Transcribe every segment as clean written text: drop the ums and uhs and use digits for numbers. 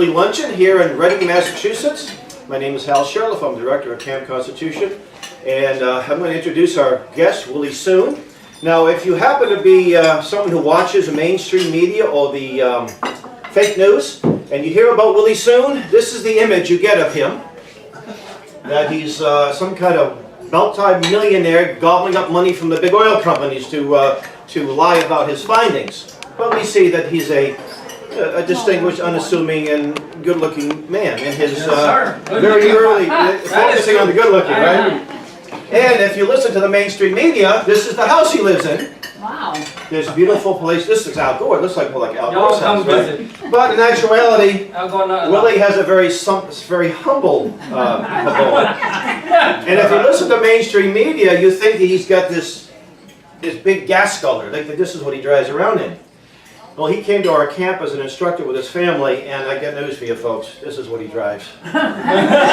Luncheon here in Reading, Massachusetts. My name is Hal Sherloff. I'm director of Camp Constitution, and I'm going to introduce our guest, Willie soon. Now, if you happen to be someone who watches the mainstream media or the fake news, and you hear about Willie soon, this is the image you get of him. That he's some kind of multi-millionaire gobbling up money from the big oil companies to lie about his findings. But we see that he's a distinguished, unassuming, and good-looking man in his very early, focusing on the good-looking, right? And if you listen to the mainstream media, this is the house he lives in. Wow. There's a beautiful place. This is outdoor. It looks like more like outdoor house, right? But in actuality, Willie has a very humble abode. And if you listen to mainstream media, you think he's got this big gas sculler. Like this is what he drives around in. Well, he came to our camp as an instructor with his family, and I got news for you folks. This is what he drives. That's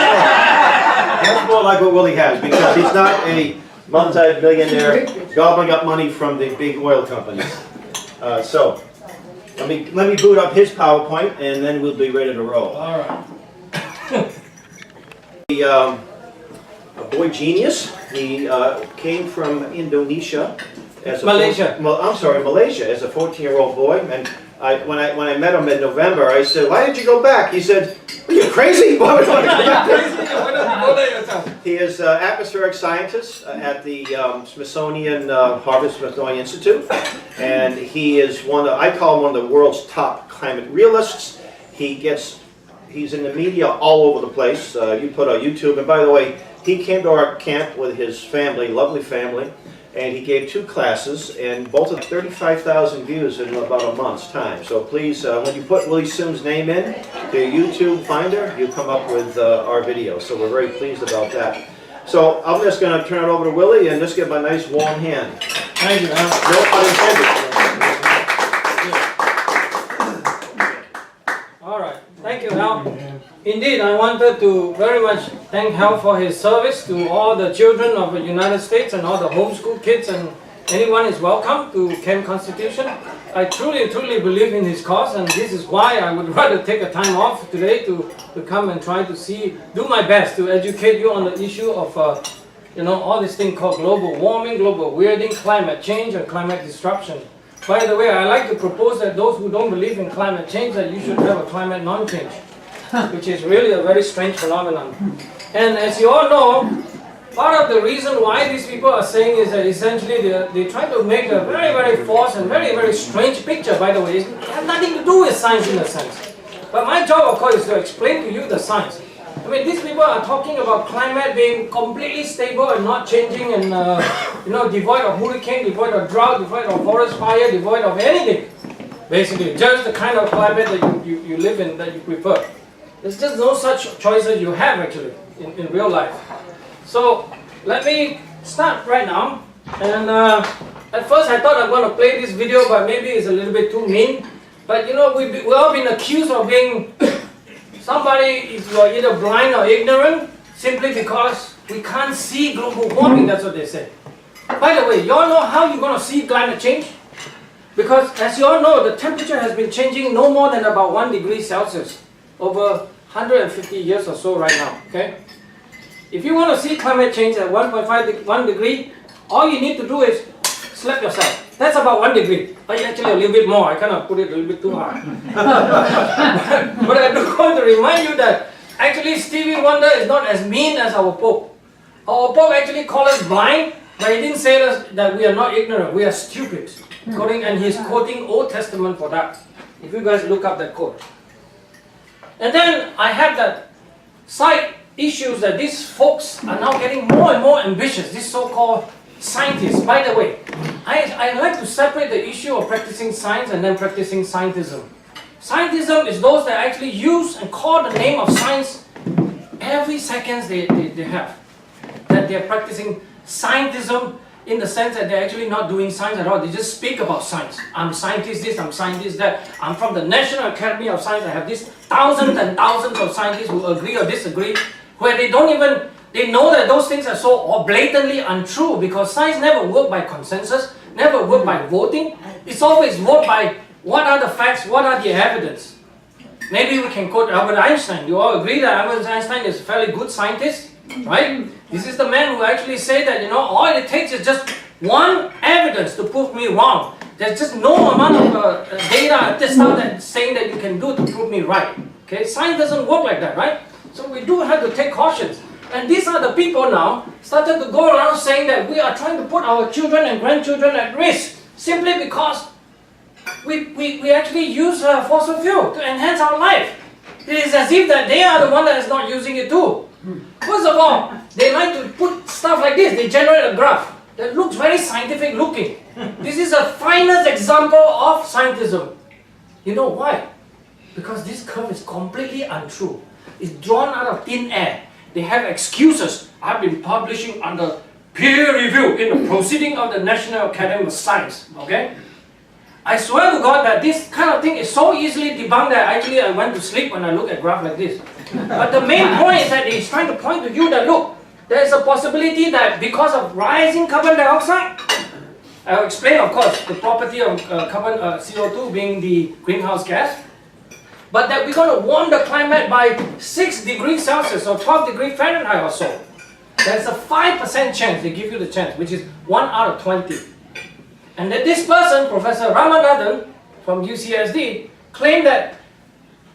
more like what Willie has, because he's not a multi-millionaire gobbling up money from the big oil companies. So, let me boot up his PowerPoint, and then we'll be ready to roll. All right. A boy genius. He came from Indonesia. Malaysia. Malaysia, as a 14-year-old boy. And when I met him in November, I said, "Why did you go back?" He said, "Are you crazy? Why would I want to go back?" He is an atmospheric scientist at the Harvard-Smithsonian Institute, and he is I call him one of the world's top climate realists. He's in the media all over the place. You put on YouTube, and by the way, he came to our camp with his family, lovely family. And he gave 2 classes, and both of 35,000 views in about a month's time. So please, when you put Willie Soon's name in the YouTube finder, you come up with our video. So we're very pleased about that. So I'm just going to turn it over to Willie and just give him a nice warm hand. Thank you, Al. No pun intended. All right. Thank you, Hal. Indeed, I wanted to very much thank Hal for his service to all the children of the United States and all the homeschool kids, and anyone is welcome to Camp Constitution. I truly believe in his cause, and this is why I would rather take a time off today to come and try to do my best to educate you on the issue of all this thing called global warming, global weirding, climate change, and climate disruption. By the way, I like to propose that those who don't believe in climate change, that you should have a climate non-change, which is really a very strange phenomenon. And as you all know, part of the reason why these people are saying is that essentially they try to make a very false and very strange picture, by the way. It has nothing to do with science in a sense. But my job, of course, is to explain to you the science. I mean, these people are talking about climate being completely stable and not changing, and devoid of hurricane, devoid of drought, devoid of forest fire, devoid of anything. Basically, just the kind of climate that you live in, that you prefer. There's just no such choices you have actually in real life. So let me start right now. And at first I thought I'm going to play this video, but maybe it's a little bit too mean. But we've all been accused of being somebody is either blind or ignorant simply because we can't see global warming. That's what they say. By the way, you all know how you're going to see climate change? Because as you all know, the temperature has been changing no more than about 1 degree Celsius over 150 years or so right now, okay? If you want to see climate change at 1 degree, all you need to do is slap yourself. That's about 1 degree. Actually a little bit more. I kind of put it a little bit too hard. But I do want to remind you that actually Stevie Wonder is not as mean as our Pope. Our Pope actually called us blind, but he didn't say that we are not ignorant, we are stupid. And he's quoting Old Testament for that. If you guys look up that quote. And then I have that side issues that these folks are now getting more and more ambitious, these so-called scientists. By the way, I like to separate the issue of practicing science and then practicing scientism. Scientism is those that actually use and call the name of science every second they have. That they're practicing scientism in the sense that they're actually not doing science at all. They just speak about science. I'm scientist this, I'm scientist that. I'm from the National Academy of Science. I have these thousands and thousands of scientists who agree or disagree, where they know that those things are so blatantly untrue, because science never works by consensus, never works by voting. It's always voted by what are the facts, what are the evidence. Maybe we can quote Albert Einstein. You all agree that Albert Einstein is a fairly good scientist, right? This is the man who actually said that, all it takes is just one evidence to prove me wrong. There's just no amount of data at this time that's saying that you can do to prove me right. Okay, science doesn't work like that, right? So we do have to take cautions. And these are the people now started to go around saying that we are trying to put our children and grandchildren at risk simply because we actually use fossil fuel to enhance our life. It is as if that they are the one that is not using it too. First of all, they like to put stuff like this. They generate a graph that looks very scientific looking. This is a finest example of scientism. You know why? Because this curve is completely untrue. It's drawn out of thin air. They have excuses. I've been publishing under peer review in the proceeding of the National Academy of Science. Okay? I swear to God that this kind of thing is so easily debunked that actually I went to sleep when I look at graph like this. But the main point is that he's trying to point to you that look, there is a possibility that because of rising carbon dioxide, I'll explain of course the property of CO2 being the greenhouse gas, but that we're going to warm the climate by 6 degrees Celsius or 12 degrees Fahrenheit or so. There's a 5% chance, they give you the chance, which is 1 out of 20. And that this person, Professor Ramanathan from UCSD, claimed that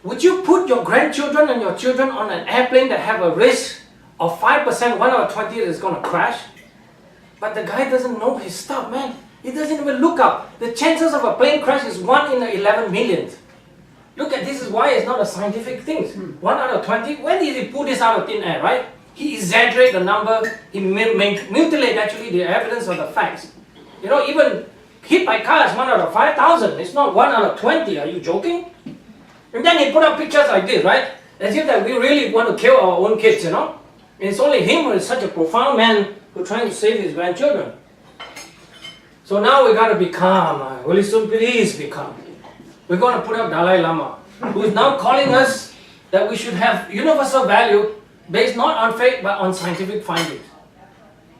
would you put your grandchildren and your children on an airplane that have a risk of 5%, 1 out of 20 that is going to crash? But the guy doesn't know his stuff, man. He doesn't even look up. The chances of a plane crash is 1 in 11 million. Look at this is why it's not a scientific thing. 1 out of 20. When did he pull this out of thin air, right? He exaggerated the number. He mutilated actually the evidence of the facts. Even hit by cars 1 out of 5,000. It's not 1 out of 20. Are you joking? And then he put up pictures like this, right? As if that we really want to kill our own kids, And it's only him who is such a profound man who's trying to save his grandchildren. So now we got to be calm. Willie, please be calm. We're going to put up Dalai Lama, who is now calling us that we should have universal value based not on faith but on scientific findings.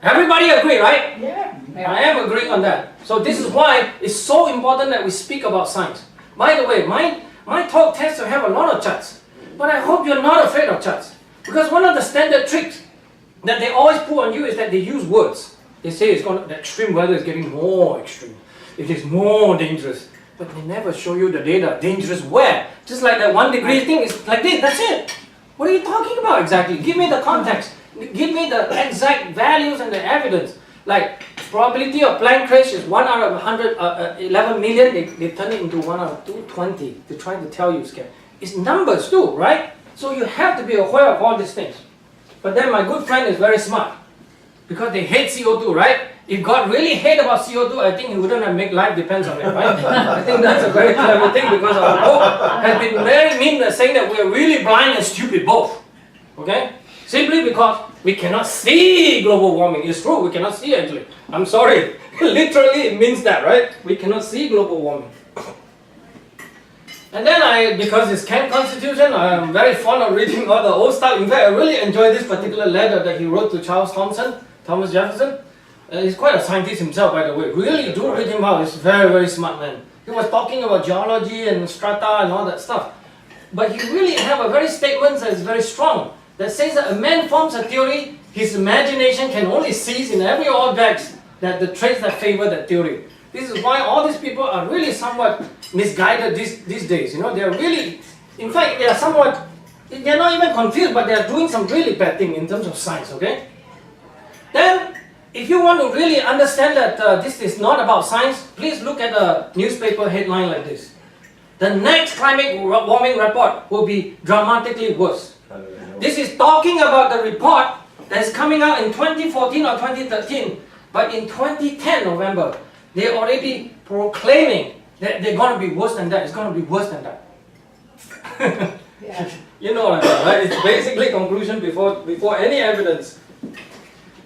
Everybody agree, right? Yeah. I am agreeing on that. So this is why it's so important that we speak about science. By the way, my talk tends to have a lot of charts, but I hope you're not afraid of charts. Because one of the standard tricks that they always put on you is that they use words. They say the extreme weather is getting more extreme. It is more dangerous. But they never show you the data. Dangerous where? Just like that 1 degree thing is like this, that's it. What are you talking about exactly? Give me the context. Give me the exact values and the evidence. Like probability of plane crash is 1 out of 11 million. They turn it into 1 out of 220. They're trying to tell you, scared. It's numbers too, right? So you have to be aware of all these things. But then my good friend is very smart. Because they hate CO2, right? If God really hate about CO2, I think he wouldn't have made life depends on it, right? I think that's a very clever thing because our book has been very mean at saying that we are really blind and stupid both. Okay? Simply because we cannot see global warming. It's true, we cannot see actually. I'm sorry. Literally it means that, right? We cannot see global warming. And then because it's Kent Constitution, I'm very fond of reading all the old stuff. In fact, I really enjoy this particular letter that he wrote to Thomas Jefferson. He's quite a scientist himself, by the way. Really do read him out. He's a very, very smart man. He was talking about geology and strata and all that stuff. But he really have a very statement that is very strong. That says that a man forms a theory, his imagination can only seize in every object that the traits that favor that theory. This is why all these people are really somewhat misguided these days. They are really, in fact, they are not even confused, but they are doing some really bad thing in terms of science, okay? Then, if you want to really understand that this is not about science, please look at a newspaper headline like this. The next climate warming report will be dramatically worse. This is talking about the report that is coming out in 2014 or 2013, but in 2010 November, they're already proclaiming that they're going to be worse than that. It's going to be worse than that. Yeah. You know what I mean, right? It's basically conclusion before any evidence.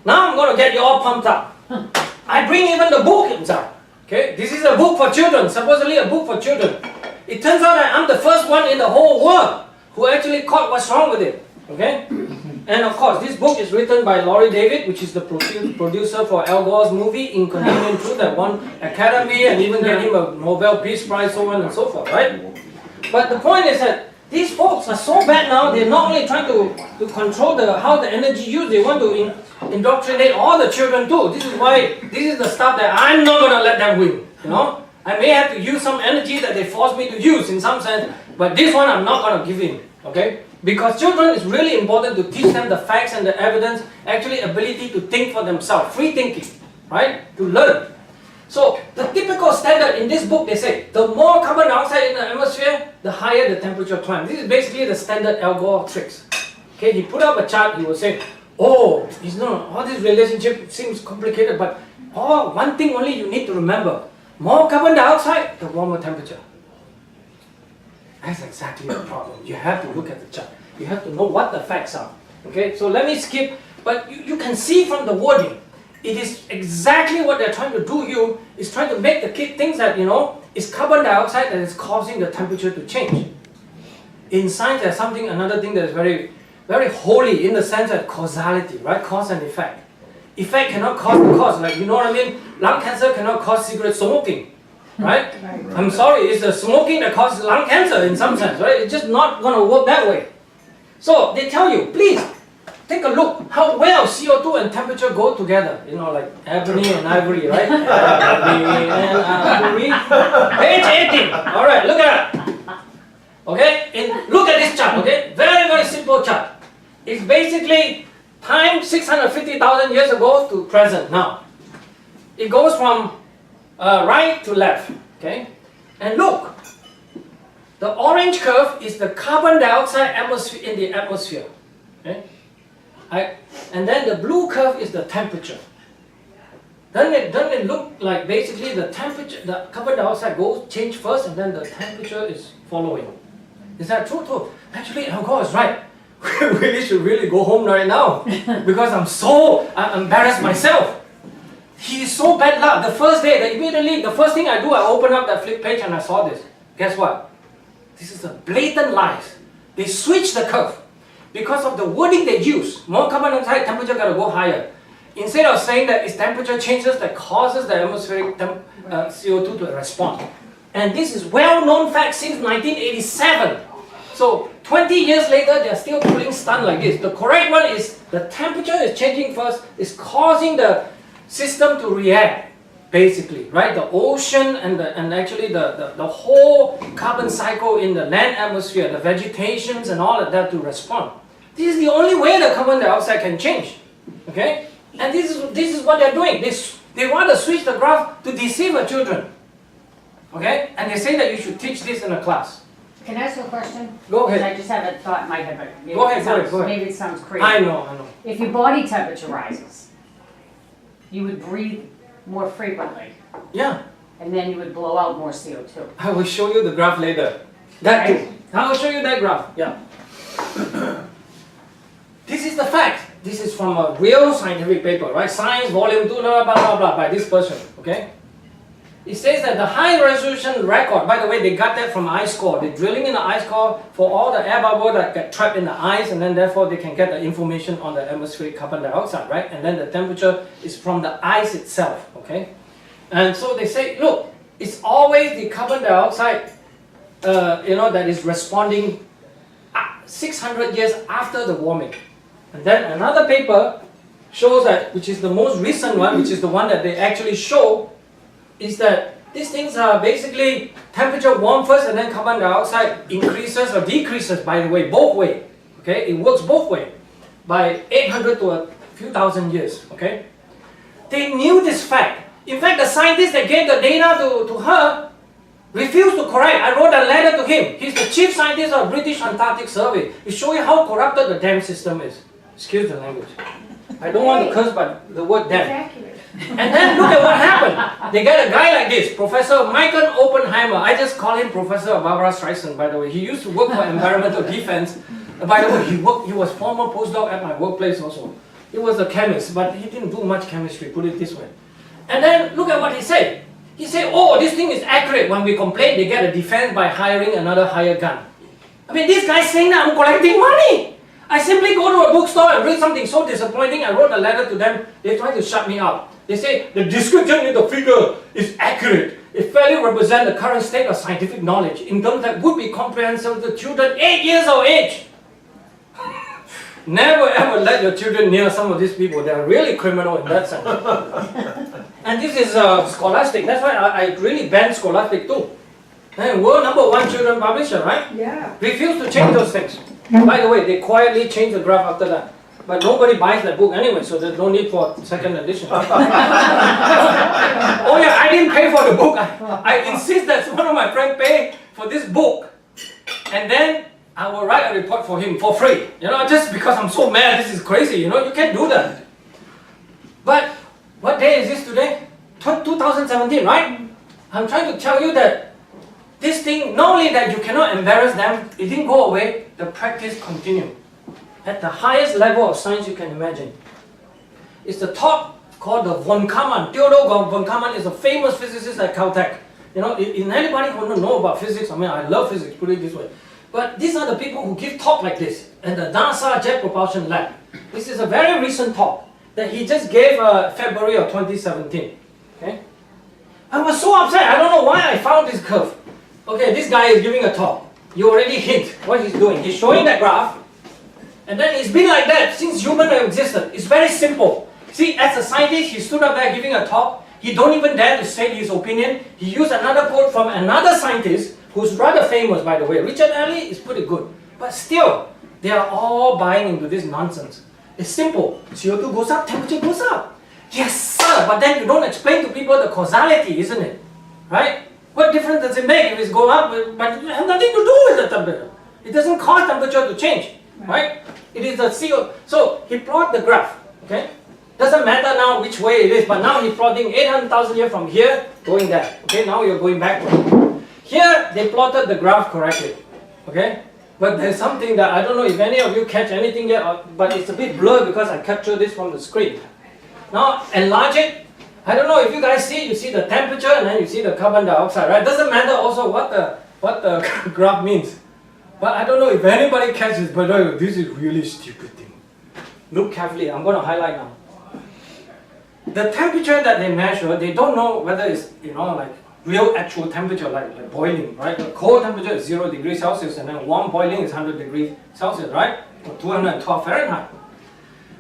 Now I'm going to get you all pumped up. I bring even the book inside. Okay, this is a book for children, supposedly a book for children. It turns out that I'm the first one in the whole world who actually caught what's wrong with it. Okay? And of course, this book is written by Laurie David, which is the producer for Al Gore's movie Inconvenient Truth that won Academy and even get him a Nobel Peace Prize, so on and so forth, right? But the point is that These folks are so bad now, they're not only trying to control how the energy used, they want to indoctrinate all the children too. This is why, this is the stuff that I'm not going to let them win, you know. I may have to use some energy that they force me to use in some sense, but this one I'm not going to give in, okay? Because children, it's really important to teach them the facts and the evidence, actually ability to think for themselves, free thinking, right? To learn. So the typical standard in this book, they say, the more carbon dioxide in the atmosphere, the higher the temperature climbs. This is basically the standard Al Gore tricks. Okay, he put up a chart, he will say, oh, all this relationship seems complicated, but one thing only you need to remember, more carbon dioxide, the warmer temperature. That's exactly the problem. You have to look at the chart. You have to know what the facts are. Okay, so let me skip, but you can see from the wording, it is exactly what they're trying to do here, is trying to make the kid think that, it's carbon dioxide that is causing the temperature to change. In science, there's another thing that is very, very holy in the sense of causality, right? Cause and effect. Effect cannot cause the cause, like, you know what I mean? Lung cancer cannot cause cigarette smoking, right? I'm sorry, it's the smoking that causes lung cancer in some sense, right? It's just not going to work that way. So they tell you, please, take a look how well CO2 and temperature go together. Like ebony and ivory, right? Ebony and ivory. Page 18. All right, look at that. Okay, look at this chart. Okay, very, very simple chart. It's basically time 650,000 years ago to present now. It goes from right to left. Okay, and look, the orange curve is the carbon dioxide atmosphere in the atmosphere. Okay. And then the blue curve is the temperature. Then it look like basically the temperature, the carbon dioxide change first, and then the temperature is following. Is that true? Actually, Al Gore is right. We really should go home right now because I'm embarrassed myself. He is so bad luck. The first day, the first thing I do, I open up that flip page and I saw this. Guess what? This is a blatant lies. They switch the curve. Because of the wording they use, more carbon dioxide, temperature got to go higher. Instead of saying that it's temperature changes that causes the atmospheric CO2 to respond. And this is well-known fact since 1987. So 20 years later, they're still pulling stunt like this. The correct one is the temperature is changing first, is causing the system to react, basically, right? The ocean and actually the whole carbon cycle in the land atmosphere, the vegetations and all of that to respond. This is the only way the carbon dioxide can change, okay? And this is what they're doing. They want to switch the graph to deceive the children, okay? And they say that you should teach this in a class. Can I ask you a question? Go ahead. I just have a thought in my head, but maybe Go ahead. maybe it sounds crazy. I know. If your body temperature rises, you would breathe more frequently, Yeah. and then you would blow out more CO2. I will show you the graph later. That Right. too. I will show you that graph. Yeah. This is the fact. This is from a real scientific paper, right? Science Volume 2, blah, blah, blah, blah, by this person, okay? It says that the high resolution record, by the way, they got that from ice core. They're drilling in the ice core for all the air bubble that get trapped in the ice, and then therefore they can get the information on the atmospheric carbon dioxide, right? And then the temperature is from the ice itself, okay? And so they say, look, it's always the carbon dioxide, that is responding 600 years after the warming. And then another paper shows that, which is the most recent one, which is the one that they actually show, is that these things are basically temperature warm first and then carbon dioxide increases or decreases, by the way, both way. Okay, it works both way by 800 to a few thousand years. Okay, they knew this fact. In fact, the scientist that gave the data to her refused to correct. I wrote a letter to him. He's the chief scientist of British Antarctic Survey. It shows you how corrupted the damn system is. Excuse the language. I don't want to curse, but the word damn. It's accurate. And then look at what happened. They get a guy like this, Professor Michael Oppenheimer. I just call him Professor Barbara Streisand, by the way. He used to work for environmental defense. By the way, he was former postdoc at my workplace also. He was a chemist, but he didn't do much chemistry, put it this way. And then look at what he said. He said, oh, this thing is accurate. When we complain, they get a defense by hiring another hired gun. I mean, this guy's saying that I'm collecting money. I simply go to a bookstore and read something so disappointing. I wrote a letter to them. They tried to shut me up. They say the description in the figure is accurate. it fairly represents the current state of scientific knowledge in terms that would be comprehensive to children 8 years of age. Never ever let your children near some of these people. They are really criminal in that sense. And this is Scholastic. That's why I really ban Scholastic too. And world #1 children publisher, right? Yeah. Refuse to change those things. By the way, they quietly changed the graph after that. But nobody buys that book anyway, so there's no need for second edition. Oh yeah, I didn't pay for the book. I insist that one of my friends pay for this book. And then I will write a report for him for free. You know, just because I'm so mad, this is crazy, you know, you can't do that. But what day is this today? 2017, right? I'm trying to tell you that this thing, not only that you cannot embarrass them, it didn't go away, the practice continued. At the highest level of science you can imagine. It's the talk called the von Karman. Theodore von Karman is a famous physicist at Caltech. You know, in anybody who don't know about physics, I mean, I love physics, put it this way. But these are the people who give talk like this in the NASA Jet Propulsion Lab. This is a very recent talk that he just gave February of 2017. Okay? I was so upset. I don't know why I found this curve. Okay, this guy is giving a talk. You already hint what he's doing. He's showing that graph. And then it's been like that since humans have existed. It's very simple. See, as a scientist, he stood up there giving a talk. He don't even dare to say his opinion. He used another quote from another scientist who's rather famous, by the way. Richard Alley is pretty good. But still, they are all buying into this nonsense. It's simple. CO2 goes up, temperature goes up. Yes, sir. But then you don't explain to people the causality, isn't it? Right? What difference does it make if it's go up? But it has nothing to do with the temperature. It doesn't cause temperature to change. Right? It is the CO. So he plot the graph. Okay? Doesn't matter now which way it is, but now he's plotting 800,000 years from here, going there. Okay, now you're going backward. Here, they plotted the graph correctly. Okay? But there's something that I don't know if any of you catch anything yet, but it's a bit blurred because I captured this from the screen. Now, enlarge it. I don't know if you guys see, you see the temperature and then you see the carbon dioxide, right? Doesn't matter also what the graph means. But I don't know if anybody catches, but this is really stupid thing. Look carefully, I'm going to highlight now. The temperature that they measure, they don't know whether it's, you know, like real actual temperature, like boiling, right? The cold temperature is 0 degrees Celsius and then warm boiling is 100 degrees Celsius, right? Or 212 Fahrenheit.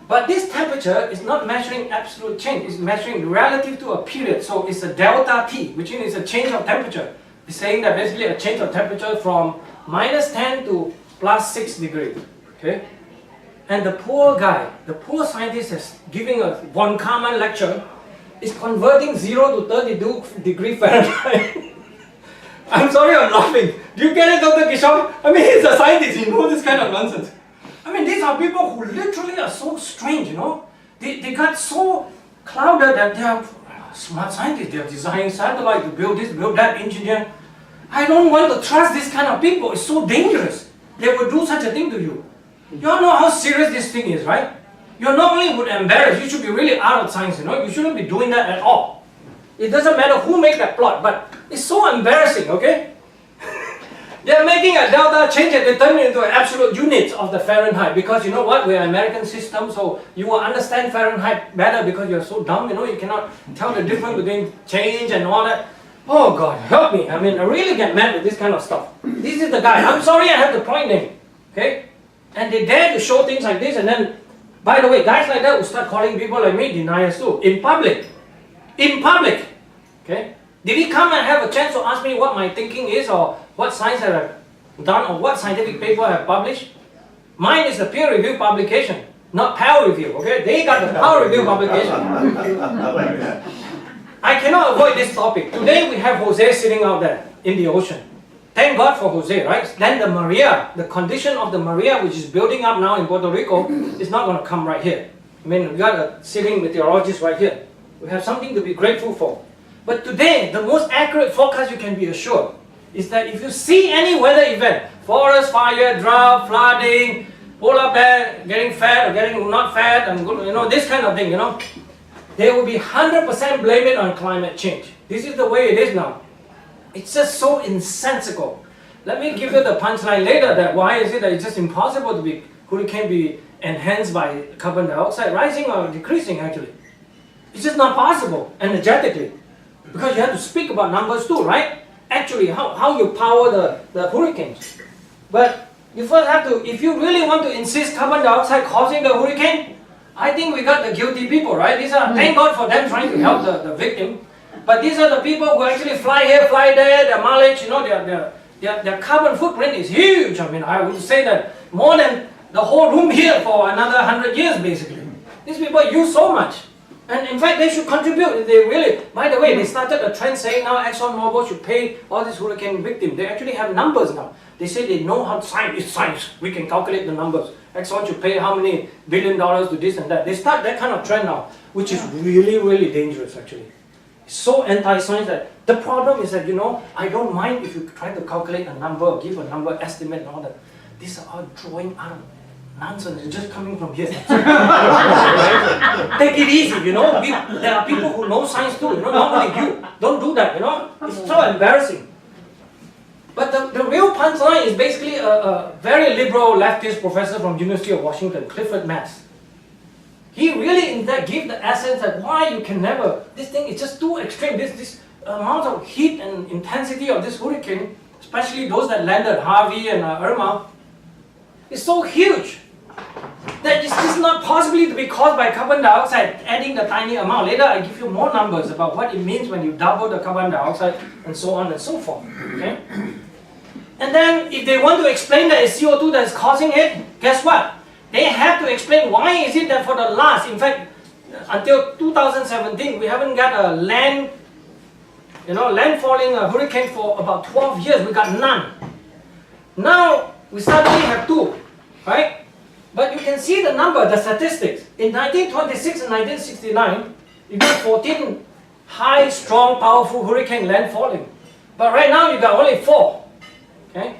But this temperature is not measuring absolute change, it's measuring relative to a period. So it's a delta T, which means it's a change of temperature. It's saying that basically a change of temperature from -10 to +6 degrees. Okay? And the poor guy, the poor scientist is giving a von Karman lecture, is converting 0 to 32 degree Fahrenheit. I'm sorry I'm laughing. Do you get it, Dr. Kishore? I mean, he's a scientist, he knows this kind of nonsense. I mean, these are people who literally are so strange, you know. They got so clouded that they are smart scientists. They are designing satellites to build this, build that, engineer. I don't want to trust this kind of people. It's so dangerous. They will do such a thing to you. You all know how serious this thing is, right? You not only would embarrass, you should be really out of science, you know. You shouldn't be doing that at all. It doesn't matter who made that plot, but it's so embarrassing, okay? They're making a delta change and they turn it into an absolute unit of the Fahrenheit because you know what, we're an American system, so you will understand Fahrenheit better because you're so dumb, you know, you cannot tell the difference between change and all that. Oh God, help me. I mean, I really get mad with this kind of stuff. This is the guy. I'm sorry I have to point name, okay? And they dare to show things like this and then, by the way, guys like that will start calling people like me deniers too, in public. In public, okay? Did he come and have a chance to ask me what my thinking is or what science I have done or what scientific paper I have published? Mine is a peer-reviewed publication, not peer review, okay? They got the peer-reviewed publication. I cannot avoid this topic. Today we have Jose sitting out there in the ocean. Thank God for Jose, right? Then the Maria, the condition of the Maria which is building up now in Puerto Rico is not going to come right here. I mean, we got a sitting meteorologist right here. We have something to be grateful for. But today, the most accurate forecast you can be assured is that if you see any weather event, forest fire, drought, flooding, polar bear getting fat or getting not fat, and you know, this kind of thing, you know, they will be 100% blame it on climate change. This is the way it is now. It's just so insensical. Let me give you the punchline later that why is it that it's just impossible to be, can be enhanced by carbon dioxide rising or decreasing actually. It's just not possible energetically. because you have to speak about numbers too, right? Actually, how you power the hurricanes. But you first have to, if you really want to insist carbon dioxide causing the hurricane, I think we got the guilty people, right? These are, thank God for them trying to help the victim. But these are the people who actually fly here, fly there, their mileage, you know, their carbon footprint is huge. I mean, I would say that more than the whole room here for another 100 years, basically. These people use so much. And in fact, they should contribute. They really, by the way, they started a trend saying now ExxonMobil should pay all these hurricane victims. They actually have numbers now. They say they know how science is science. We can calculate the numbers. Exxon should pay how many $1 billion to this and that. They start that kind of trend now, which is really, really dangerous actually. It's so anti-science that the problem is that, you know, I don't mind if you try to calculate a number, give a number, estimate and all that. These are all drawing out. Nonsense, it's just coming from here. Right? Take it easy, you know. There are people who know science too, you know, not only you. Don't do that, you know. It's so embarrassing. But the real punchline is basically a very liberal leftist professor from University of Washington, Clifford Mass. He really in that gave the essence that why you can never, this thing is just too extreme. This amount of heat and intensity of this hurricane, especially those that landed, Harvey and Irma, is so huge that it's just not possibly to be caused by carbon dioxide, adding the tiny amount. Later I give you more numbers about what it means when you double the carbon dioxide and so on and so forth. Okay? And then if they want to explain that it's CO2 that's causing it, guess what? They have to explain why is it that for the last, in fact, until 2017, we haven't got a landfalling hurricane for about 12 years. We got none. Now we suddenly have two, right? But you can see the number, the statistics. In 1926 and 1969, you got 14 high, strong, powerful hurricane landfalling. But right now you got only 4. Okay?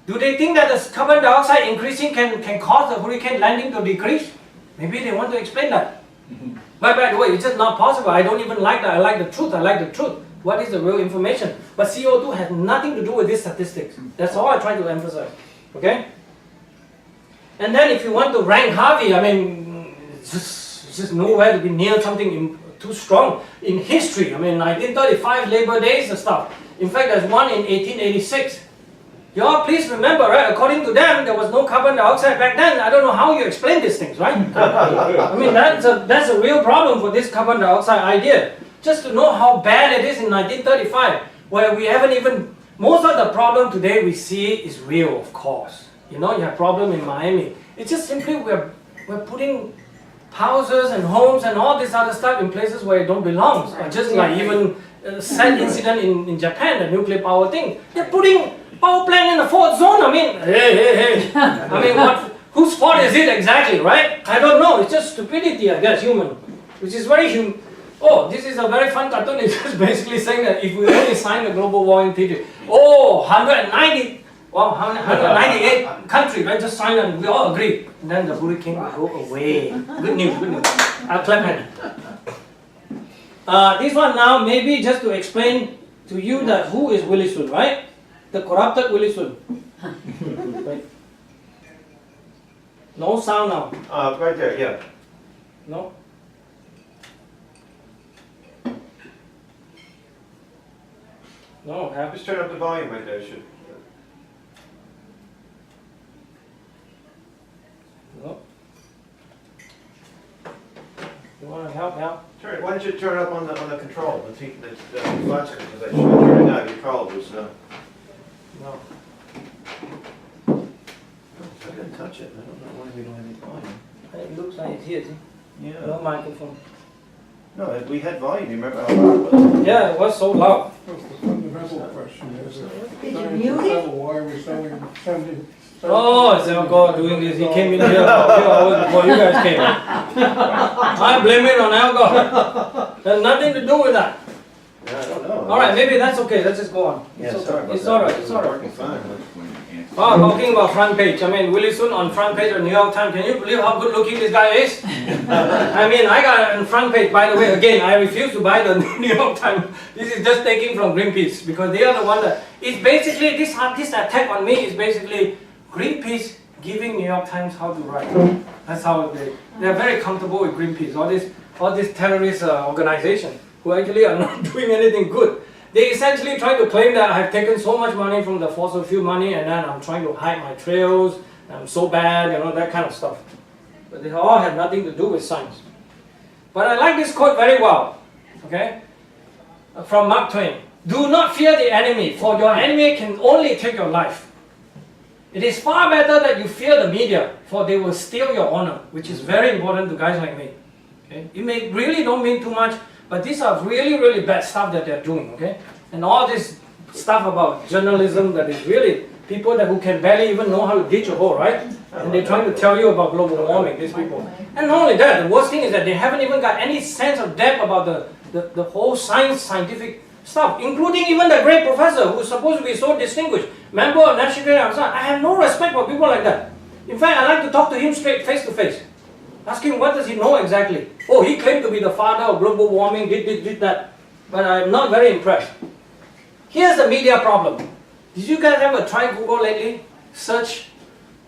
Do they think that the carbon dioxide increasing can cause the hurricane landing to decrease? Maybe they want to explain that. But by the way, it's just not possible. I don't even like that. I like the truth. I like the truth. What is the real information? But CO2 has nothing to do with these statistics. That's all I try to emphasize. Okay? And then if you want to rank Harvey, I mean, it's just nowhere to be near something too strong in history. I mean, 1935 Labor Days and stuff. In fact, there's one in 1886. You all please remember, right? According to them, there was no carbon dioxide back then. I don't know how you explain these things, right? I mean, that's a real problem for this carbon dioxide idea. Just to know how bad it is in 1935, where we haven't even, most of the problem today we see is real, of course. You know, you have problem in Miami. It's just simply we're putting houses and homes and all this other stuff in places where it don't belong. Or just like even sad incident in Japan, the nuclear power thing. They're putting power plant in the 4th zone. I mean, hey. I mean, whose fault is it exactly, right? I don't know. It's just stupidity, I guess, human. Which is very human. Oh, this is a very fun cartoon. It's just basically saying that if we only sign the global warming treaty, 198 countries, right, just sign and we all agree. And then the hurricane will go away. Good news, good news. I'll clap hand. This one now, maybe just to explain to you that who is Willie Soon, right? The corrupted Willie Soon. Right. No sound now. Right there, yeah. No? No, have Just turn up the volume right there. Should. no. You want to help? Why don't you turn it up on the control, the flat screen, because I should turn it out. Your call was No. I didn't touch it. I don't know why we don't have any volume. It looks like it's here, see? Yeah. No microphone. No, we had volume. You remember how loud it was? Yeah, it was so loud. The fundamental question is, Did you mute it? why are we sending Oh, it's our God doing this. He came in here a few hours before you guys came. I blame it on Al Gore. There's nothing to do with that. Yeah, I don't know. All right, maybe that's okay. Let's just go on. Yeah, It's sorry okay. about It's that. all right. It's all right. Working fine. Oh, talking about front page. I mean, Willie Soon on front page of New York Times. Can you believe how good looking this guy is? I mean, I got it on front page. By the way, again, I refuse to buy the New York Times. This is just taking from Greenpeace because they are the one that. It's basically this attack on me is basically Greenpeace giving New York Times how to write. That's how they're very comfortable with Greenpeace. All this terrorist organization. who actually are not doing anything good. They essentially try to claim that I've taken so much money from the fossil fuel money and then I'm trying to hide my trails, I'm so bad, that kind of stuff. But they all have nothing to do with science. But I like this quote very well, okay? From Mark Twain. Do not fear the enemy, for your enemy can only take your life. It is far better that you fear the media, for they will steal your honor, which is very important to guys like me. Okay? It may really don't mean too much, but these are really, really bad stuff that they're doing, okay? And all this stuff about journalism that is really people who can barely even know how to ditch a hole, right? And they're trying to tell you about global warming, these people. And not only that, the worst thing is that they haven't even got any sense of depth about the whole scientific stuff, including even the great professor who's supposed to be so distinguished, member of National Academy. I have no respect for people like that. In fact, I like to talk to him straight, face to face. Ask him what does he know exactly. Oh, he claimed to be the father of global warming, did that. But I'm not very impressed. Here's the media problem. Did you guys ever try Google lately? Search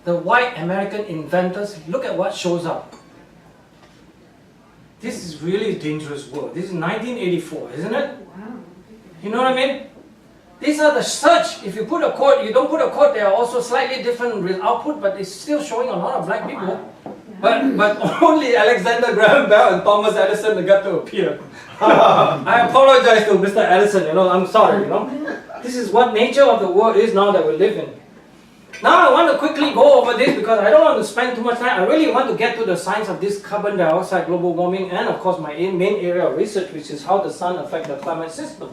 the white American inventors. Look at what shows up. This is really a dangerous world. This is 1984, isn't it? You know what I mean? These are the search. If you put a quote, you don't put a quote, they are also slightly different output, but it's still showing a lot of black people. But only Alexander Graham Bell and Thomas Edison got to appear. I apologize to Mr. Edison, I'm sorry, This is what nature of the world is now that we live in. Now I want to quickly go over this because I don't want to spend too much time. I really want to get to the science of this carbon dioxide, global warming, and of course my main area of research, which is how the sun affects the climate system.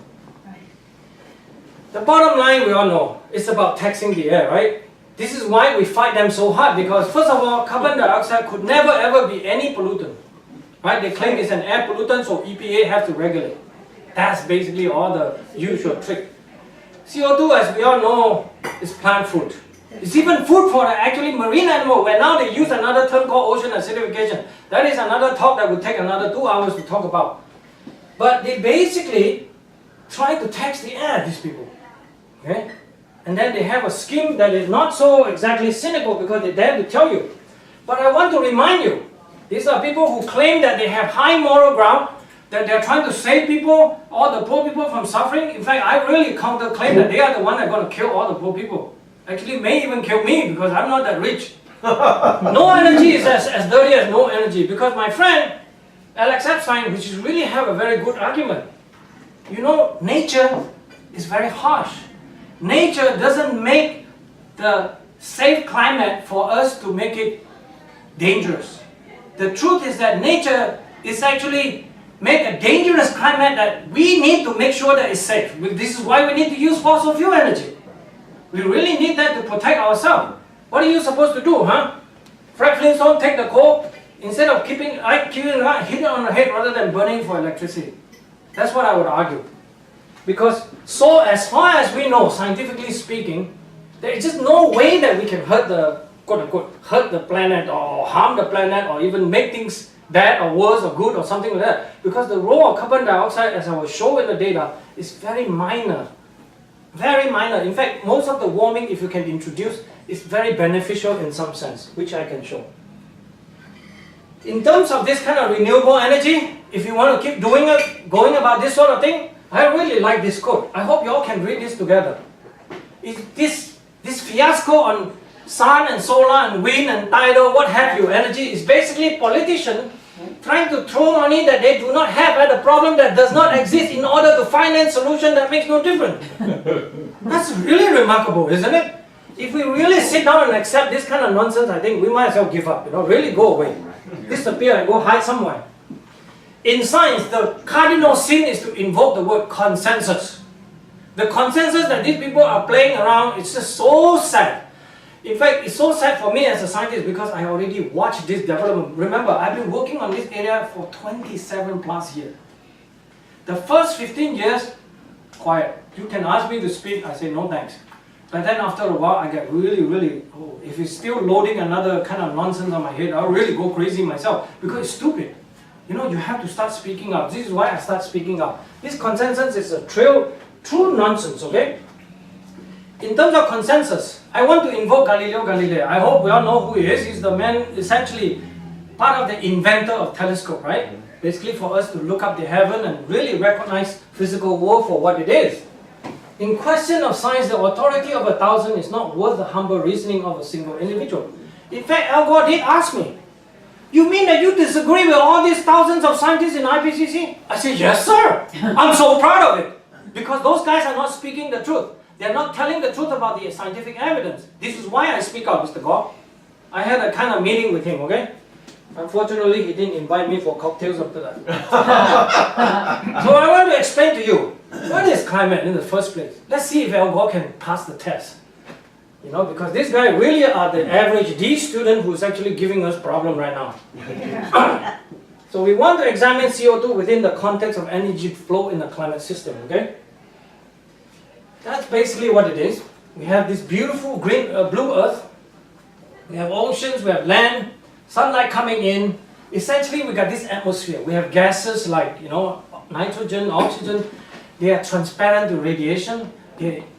The bottom line, we all know, it's about taxing the air, right? This is why we fight them so hard because first of all, carbon dioxide could never ever be any pollutant. Right? They claim it's an air pollutant, so EPA has to regulate. That's basically all the usual trick. CO2, as we all know, is plant food. It's even food for actually marine animal, where now they use another term called ocean acidification. That is another talk that would take another 2 hours to talk about. But they basically try to tax the air, these people. Okay? And then they have a scheme that is not so exactly cynical because they dare to tell you. But I want to remind you, these are people who claim that they have high moral ground, that they're trying to save people, all the poor people from suffering. In fact, I really counter-claim that they are the ones that are going to kill all the poor people. Actually, may even kill me because I'm not that rich. No energy is as dirty as no energy because my friend, Alex Epstein, which is really have a very good argument. Nature is very harsh. Nature doesn't make the safe climate for us to make it dangerous. The truth is that nature is actually make a dangerous climate that we need to make sure that it's safe. This is why we need to use fossil fuel energy. We really need that to protect ourselves. What are you supposed to do, huh? Fred Flintstone, take the coal, instead of hit it on the head rather than burning for electricity. That's what I would argue. Because so as far as we know, scientifically speaking, there is just no way that we can hurt the, quote-unquote, hurt the planet or harm the planet or even make things bad or worse or good or something like that. Because the role of carbon dioxide, as I will show in the data, is very minor. Very minor. In fact, most of the warming, if you can introduce, is very beneficial in some sense, which I can show. In terms of this kind of renewable energy, if you want to keep doing it, going about this sort of thing, I really like this quote. I hope you all can read this together. This fiasco on sun and solar and wind and tidal, what have you, energy is basically politicians trying to throw money that they do not have at a problem that does not exist in order to finance solution that makes no difference. That's really remarkable, isn't it? If we really sit down and accept this kind of nonsense, I think we might as well give up, really go away. Disappear and go hide somewhere. In science, the cardinal sin is to invoke the word consensus. The consensus that these people are playing around, it's just so sad. In fact, it's so sad for me as a scientist because I already watched this development. Remember, I've been working on this area for 27 plus years. The first 15 years, quiet. You can ask me to speak, I say no thanks. But then after a while, I get really, if it's still loading another kind of nonsense on my head, I'll really go crazy myself because it's stupid. You have to start speaking up. This is why I start speaking up. This consensus is a true nonsense, okay? In terms of consensus, I want to invoke Galileo Galilei. I hope we all know who he is. He's the man, essentially, part of the inventor of telescope, right? basically for us to look up the heaven and really recognize physical world for what it is. In question of science, the authority of 1,000 is not worth the humble reasoning of a single individual. In fact, Al Gore did ask me, you mean that you disagree with all these thousands of scientists in IPCC? I said, yes, sir. I'm so proud of it. Because those guys are not speaking the truth. They're not telling the truth about the scientific evidence. This is why I speak out, Mr. Gore. I had a kind of meeting with him, okay? Unfortunately, he didn't invite me for cocktails after that. So I want to explain to you, what is climate in the first place? Let's see if Al Gore can pass the test. You know, because this guy really are the average D student who's actually giving us problem right now. So we want to examine CO2 within the context of energy flow in the climate system, okay? That's basically what it is. We have this beautiful green, blue earth. We have oceans, we have land, sunlight coming in. Essentially, we got this atmosphere. We have gases like, you know, nitrogen, oxygen. They are transparent to radiation.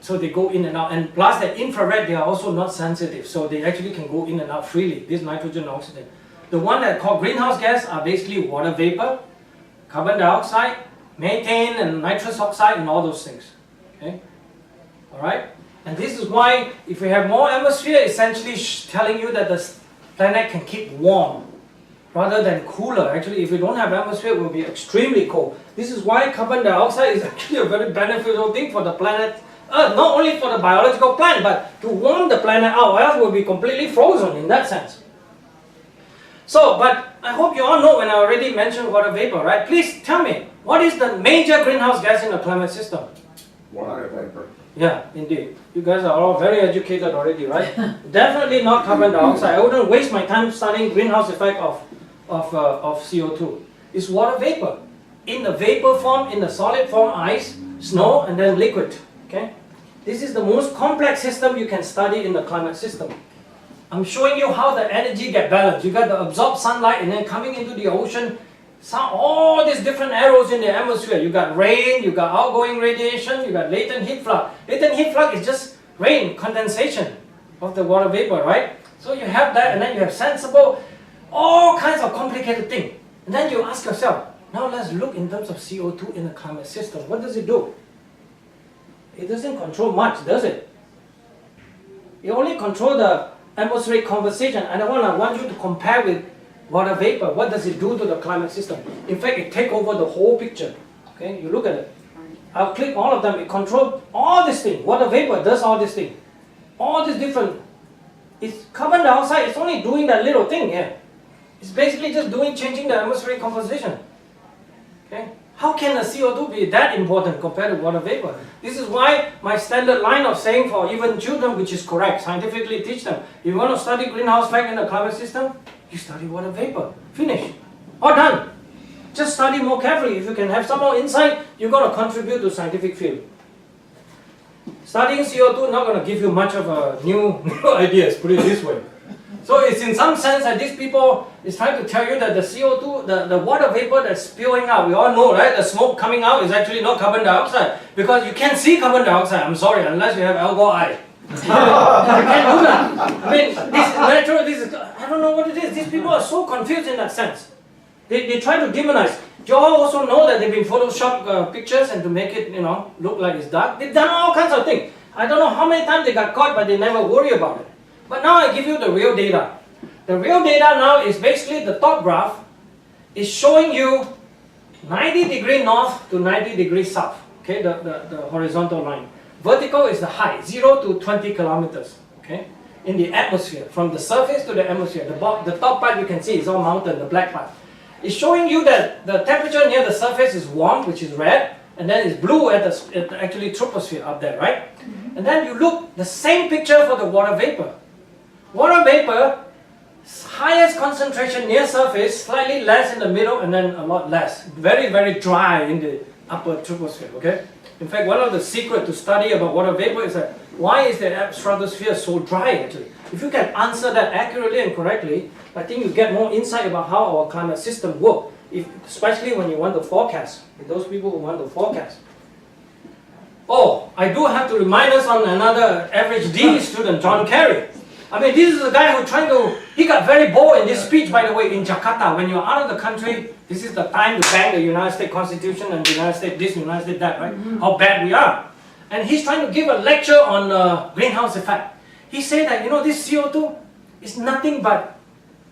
So they go in and out. And plus the infrared, they are also not sensitive. So they actually can go in and out freely, this nitrogen and oxygen. The one that are called greenhouse gas are basically water vapor, carbon dioxide, methane and nitrous oxide and all those things. Okay? Alright? And this is why if we have more atmosphere, essentially telling you that the planet can keep warm rather than cooler. Actually, if we don't have atmosphere, it will be extremely cold. This is why carbon dioxide is actually a very beneficial thing for the planet Earth, not only for the biological plant, but to warm the planet out, else we'll be completely frozen in that sense. So, but I hope you all know when I already mentioned water vapor, right? Please tell me, what is the major greenhouse gas in the climate system? Water vapor. Yeah, indeed. You guys are all very educated already, right? Definitely not carbon dioxide. I wouldn't waste my time studying greenhouse effect of CO2. It's water vapor. In the vapor form, in the solid form, ice, snow, and then liquid. Okay? This is the most complex system you can study in the climate system. I'm showing you how the energy get balanced. You got the absorbed sunlight and then coming into the ocean, all these different arrows in the atmosphere. You got rain, you got outgoing radiation, you got latent heat flux. Latent heat flux is just rain, condensation of the water vapor, right? So you have that, and then you have sensible, all kinds of complicated things. And then you ask yourself, now let's look in terms of CO2 in the climate system. What does it do? It doesn't control much, does it? It only controls the atmospheric conversation. And I want you to compare with water vapor. What does it do to the climate system? In fact, it takes over the whole picture. Okay, you look at it. I'll click all of them. It controls all this thing. Water vapor does all this thing. All this different. It's carbon dioxide. It's only doing that little thing here. It's basically just changing the atmospheric composition. Okay? How can the CO2 be that important compared to water vapor? This is why my standard line of saying for even children, which is correct, scientifically teach them, if you want to study greenhouse effect in the climate system, you study water vapor. Finish. All done. Just study more carefully. If you can have some more insight, you're going to contribute to scientific field. Studying CO2 not going to give you much of a new ideas, put it this way. So it's in some sense that these people is trying to tell you that the CO2, the water vapor that's spewing out, we all know, right? The smoke coming out is actually not carbon dioxide because you can't see carbon dioxide, I'm sorry, unless you have Al Gore eye. You can't do that. I mean, this is natural, I don't know what it is. These people are so confused in that sense. They try to demonize. You all also know that they've been photoshopped pictures and to make it, look like it's dark. They've done all kinds of things. I don't know how many times they got caught, but they never worry about it. But now I give you the real data. The real data now is basically the top graph is showing you 90 degree north to 90 degree south. Okay, the horizontal line. Vertical is the height, 0 to 20 kilometers. Okay, in the atmosphere, from the surface to the atmosphere. The top part you can see is all mountain, the black part. It's showing you that the temperature near the surface is warm, which is red, and then it's blue at the actually troposphere up there, right? And then you look the same picture for the water vapor. Water vapor, highest concentration near surface, slightly less in the middle, and then a lot less. Very, very dry in the upper troposphere, okay? In fact, one of the secrets to study about water vapor is that why is the stratosphere so dry actually? If you can answer that accurately and correctly, I think you get more insight about how our climate system works, especially when you want to forecast, with those people who want to forecast. Oh, I do have to remind us on another average D student, John Kerry. I mean, this is a guy who's trying to He got very bold in this speech, by the way, in Jakarta. When you're out of the country, this is the time to bang the United States Constitution and the United States this, United States that, right? How bad we are. And he's trying to give a lecture on greenhouse effect. He said that, this CO2 is nothing but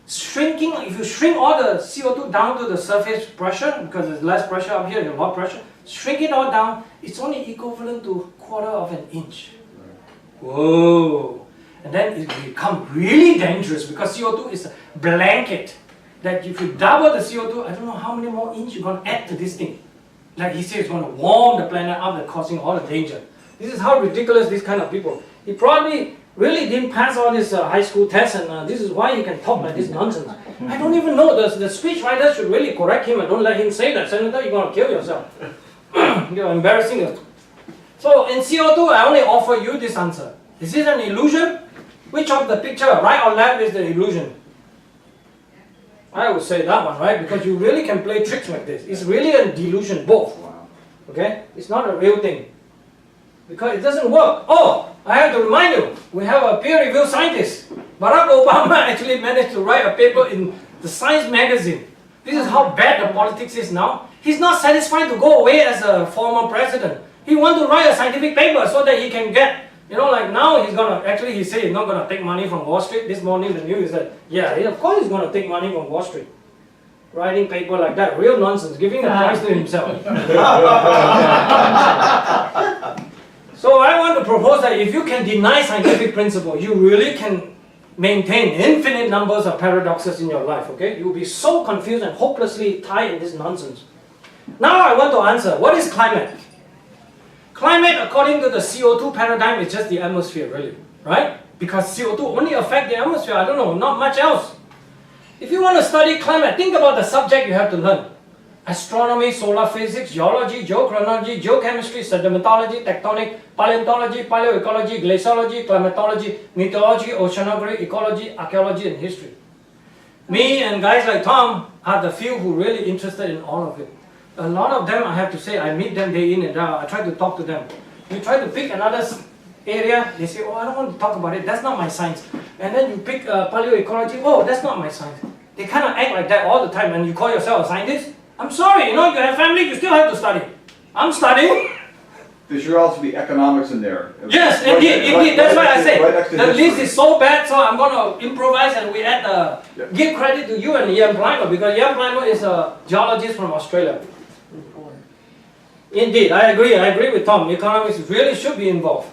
shrinking. If you shrink all the CO2 down to the surface pressure, because there's less pressure up here, there's more pressure, shrink it all down, it's only equivalent to 1/4 of an inch. Whoa! And then it becomes really dangerous because CO2 is a blanket that if you double the CO2, I don't know how many more inches you're going to add to this thing. Like he says, it's going to warm the planet up and causing all the danger. This is how ridiculous these kind of people. He probably really didn't pass all these high school tests, and this is why he can talk like this nonsense. I don't even know. The speechwriter should really correct him and don't let him say that. Senator, you're going to kill yourself. You're embarrassing us. So in CO2, I only offer you this answer. Is this an illusion? Which of the picture, right or left, is the illusion? I would say that one, right? Because you really can play tricks like this. It's really a delusion, both. Okay? It's not a real thing. Because it doesn't work. Oh, I have to remind you, we have a peer-reviewed scientist. Barack Obama actually managed to write a paper in the Science magazine. This is how bad the politics is now. He's not satisfied to go away as a former president. He wants to write a scientific paper so that he can get, like now he's going to, actually he said he's not going to take money from Wall Street. This morning the news is that, yeah, of course he's going to take money from Wall Street. Writing paper like that, real nonsense, giving the prize to himself. So I want to propose that if you can deny scientific principle, you really can maintain infinite numbers of paradoxes in your life, okay? You'll be so confused and hopelessly tied in this nonsense. Now I want to answer, what is climate? Climate, according to the CO2 paradigm, is just the atmosphere, really, right? Because CO2 only affects the atmosphere, I don't know, not much else. If you want to study climate, think about the subject you have to learn. Astronomy, solar physics, geology, geochronology, geochemistry, sedimentology, tectonic, paleontology, paleoecology, glaciology, climatology, meteorology, oceanography, ecology, archaeology, and history. Me and guys like Tom are the few who are really interested in all of it. A lot of them, I have to say, I meet them day in and day out. I try to talk to them. You try to pick another area, they say, oh, I don't want to talk about it, that's not my science. And then you pick paleoecology, oh, that's not my science. They kind of act like that all the time, and you call yourself a scientist? I'm sorry, you have family, you still have to study. I'm studying. There should also be economics in there. Yes, indeed, that's why I say the list is so bad, so I'm going to improvise and we add give credit to you and Ian Plimer, because Ian Plimer is a geologist from Australia. Indeed, I agree with Tom. Economics really should be involved.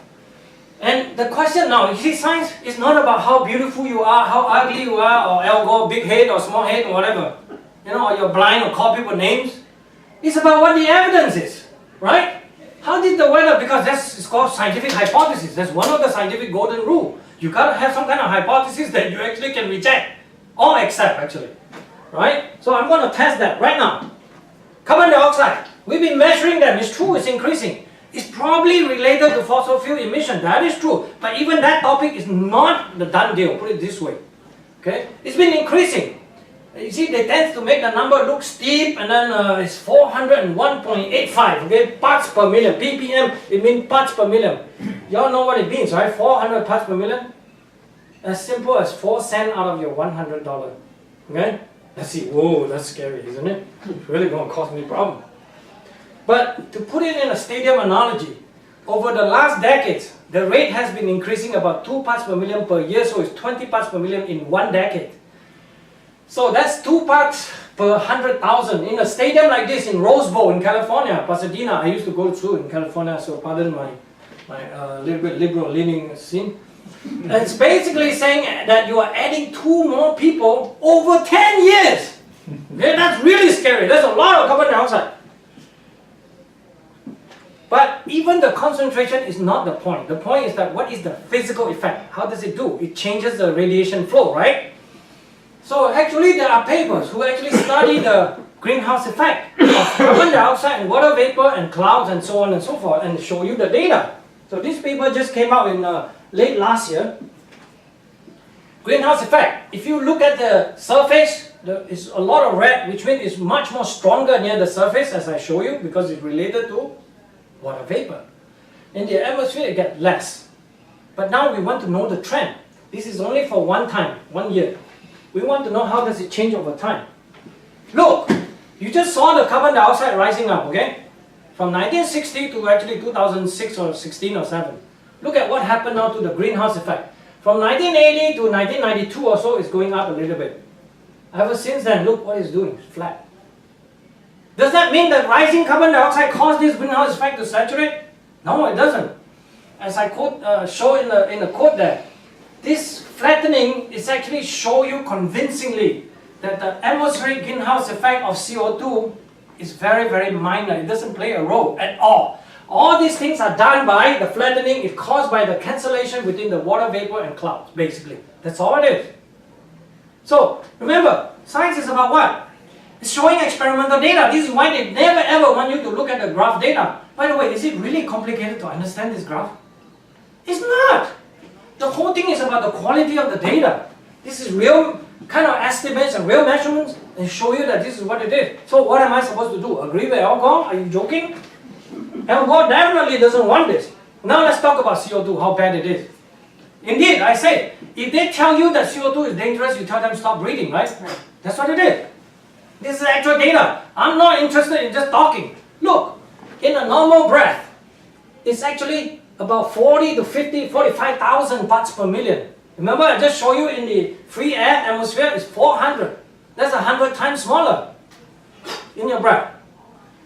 And the question now, you see, science is not about how beautiful you are, how ugly you are, or Al Gore, big head or small head or whatever. Or you're blind or call people names. It's about what the evidence is, right? How did the weather, because that's called scientific hypothesis. That's one of the scientific golden rule. You gotta have some kind of hypothesis that you actually can reject or accept, actually, right? So I'm going to test that right now. Carbon dioxide, we've been measuring them. It's true, it's increasing. It's probably related to fossil fuel emission. That is true. But even that topic is not the done deal. Put it this way. Okay? It's been increasing. You see, they tend to make the number look steep, and then it's 401.85, okay, parts per million. ppm, it means parts per million. Y'all know what it means, right? 400 parts per million? As simple as 4 cents out of your $100. Okay? Let's see, whoa, that's scary, isn't it? It's really going to cause me a problem. But to put it in a stadium analogy, over the last decades, the rate has been increasing about 2 parts per million per year, so it's 20 parts per million in 1 decade. So that's 2 parts per 100,000. In a stadium like this in Rose Bowl in California, Pasadena, I used to go through in California, so pardon my little bit liberal leaning scene. It's basically saying that you are adding 2 more people over 10 years. Okay, that's really scary. There's a lot of carbon dioxide. But even the concentration is not the point. The point is that what is the physical effect? How does it do? It changes the radiation flow, right? So actually there are papers who actually study the greenhouse effect of carbon dioxide and water vapor and clouds and so on and so forth, and show you the data. So this paper just came out in late last year. Greenhouse effect. If you look at the surface, there is a lot of red, which means it's much more stronger near the surface, as I show you, because it's related to water vapor. In the atmosphere it gets less. But now we want to know the trend. This is only for one time, 1 year. We want to know how does it change over time. Look, you just saw the carbon dioxide rising up, okay? From 1960 to actually 2006 or 16 or 7. Look at what happened now to the greenhouse effect. From 1980 to 1992 or so, it's going up a little bit. Ever since then, look what it's doing, it's flat. Does that mean that rising carbon dioxide caused this greenhouse effect to saturate? No, it doesn't. As I show in the quote there, this flattening is actually show you convincingly that the atmospheric greenhouse effect of CO2 is very, very minor. It doesn't play a role at all. All these things are done by the flattening is caused by the cancellation between the water vapor and clouds, basically. That's all it is. So, remember, science is about what? It's showing experimental data. This is why they never ever want you to look at the graph data. By the way, is it really complicated to understand this graph? It's not. The whole thing is about the quality of the data. This is real kind of estimates and real measurements and show you that this is what it is. So what am I supposed to do? Agree with Al Gore? Are you joking? Al Gore definitely doesn't want this. Now let's talk about CO2, how bad it is. Indeed, I say, if they tell you that CO2 is dangerous, you tell them stop breathing, right? That's what it is. This is actual data. I'm not interested in just talking. Look, in a normal breath, it's actually about 40 to 50, 45,000 parts per million. Remember, I just showed you in the free air atmosphere is 400. That's 100 times smaller in your breath.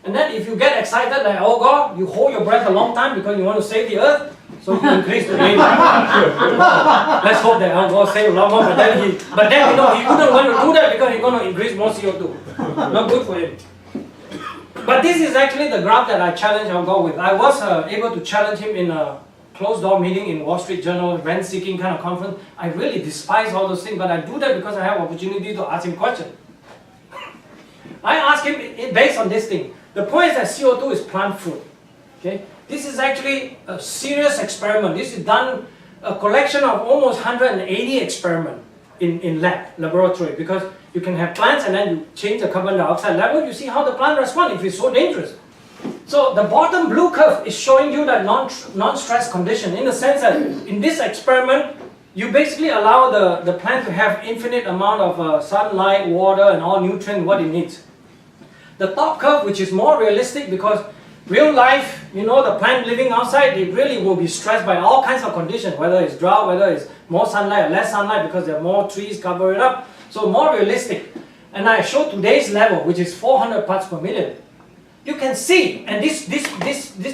And then if you get excited like, oh God, you hold your breath a long time because you want to save the earth, so you increase the rate. Let's hope that Al Gore save a lot more, but then he wouldn't want to do that because he's going to increase more CO2. Not good for him. But this is actually the graph that I challenged Al Gore with. I was able to challenge him in a closed-door meeting in Wall Street Journal, rent-seeking kind of conference. I really despise all those things, but I do that because I have opportunity to ask him questions. I asked him based on this thing. The point is that CO2 is plant food. Okay? This is actually a serious experiment. This is done, a collection of almost 180 experiments in laboratory, because you can have plants and then you change the carbon dioxide level, you see how the plant responds if it's so dangerous. So the bottom blue curve is showing you that non-stress condition, in the sense that in this experiment, you basically allow the plant to have infinite amount of sunlight, water, and all nutrients what it needs. The top curve, which is more realistic, because real life, you know, the plant living outside, it really will be stressed by all kinds of conditions, whether it's drought, whether it's more sunlight or less sunlight, because there are more trees cover it up. So more realistic. And I show today's level, which is 400 parts per million. You can see, and this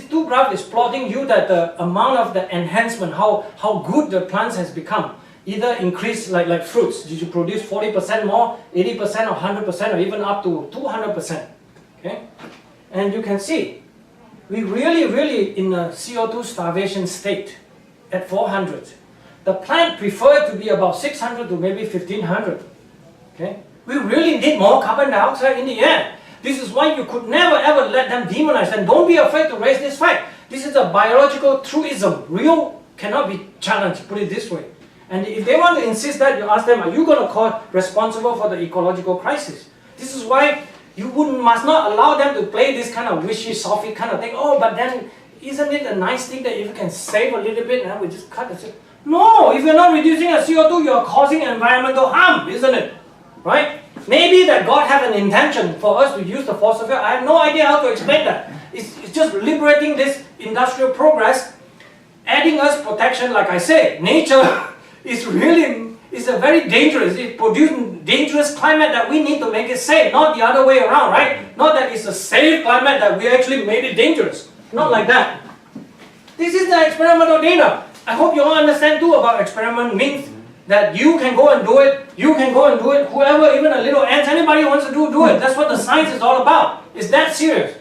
two graph is plotting you that the amount of the enhancement, how good the plants has become. Either increase like fruits, did you produce 40% more, 80% or 100% or even up to 200%. Okay? And you can see, we really in a CO2 starvation state at 400. The plant preferred to be about 600 to maybe 1500. Okay? We really need more carbon dioxide in the air. This is why you could never ever let them demonize, and don't be afraid to raise this fact. This is a biological truism. Real cannot be challenged, put it this way. And if they want to insist that, you ask them, are you going to call responsible for the ecological crisis? This is why you must not allow them to play this kind of wishy-washy kind of thing. Oh, but then isn't it a nice thing that if you can save a little bit and we just cut it? No, if you're not reducing your CO2, you're causing environmental harm, isn't it? Right? Maybe that God have an intention for us to use the fossil fuel. I have no idea how to explain that. It's just liberating this industrial progress, adding us protection. Like I say, nature is a very dangerous. It produces dangerous climate that we need to make it safe, not the other way around, right? Not that it's a safe climate that we actually made it dangerous. Not like that. This is the experimental data. I hope you all understand too about experiment means that you can go and do it, you can go and do it, whoever, even a little ants, anybody wants to do it. That's what the science is all about. It's that serious.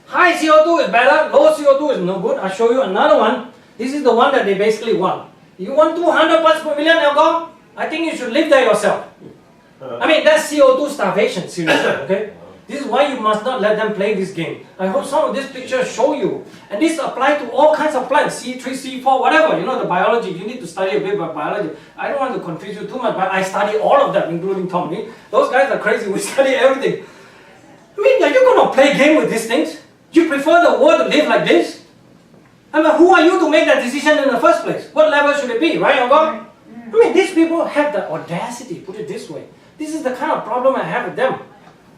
High CO2 is better, low CO2 is no good. I'll show you another one. This is the one that they basically want. You want 200 parts per million, Al Gore? I think you should live there yourself. I mean, that's CO2 starvation, seriously, okay? This is why you must not let them play this game. I hope some of these pictures show you. And this applies to all kinds of plants, C3, C4, whatever. You know, the biology, you need to study a bit about biology. I don't want to confuse you too much, but I study all of them, including Tommy. Those guys are crazy, we study everything. I mean, are you going to play game with these things? You prefer the world to live like this? I mean, who are you to make that decision in the first place? What level should it be, right, Al Gore? I mean, these people have the audacity, put it this way. This is the kind of problem I have with them,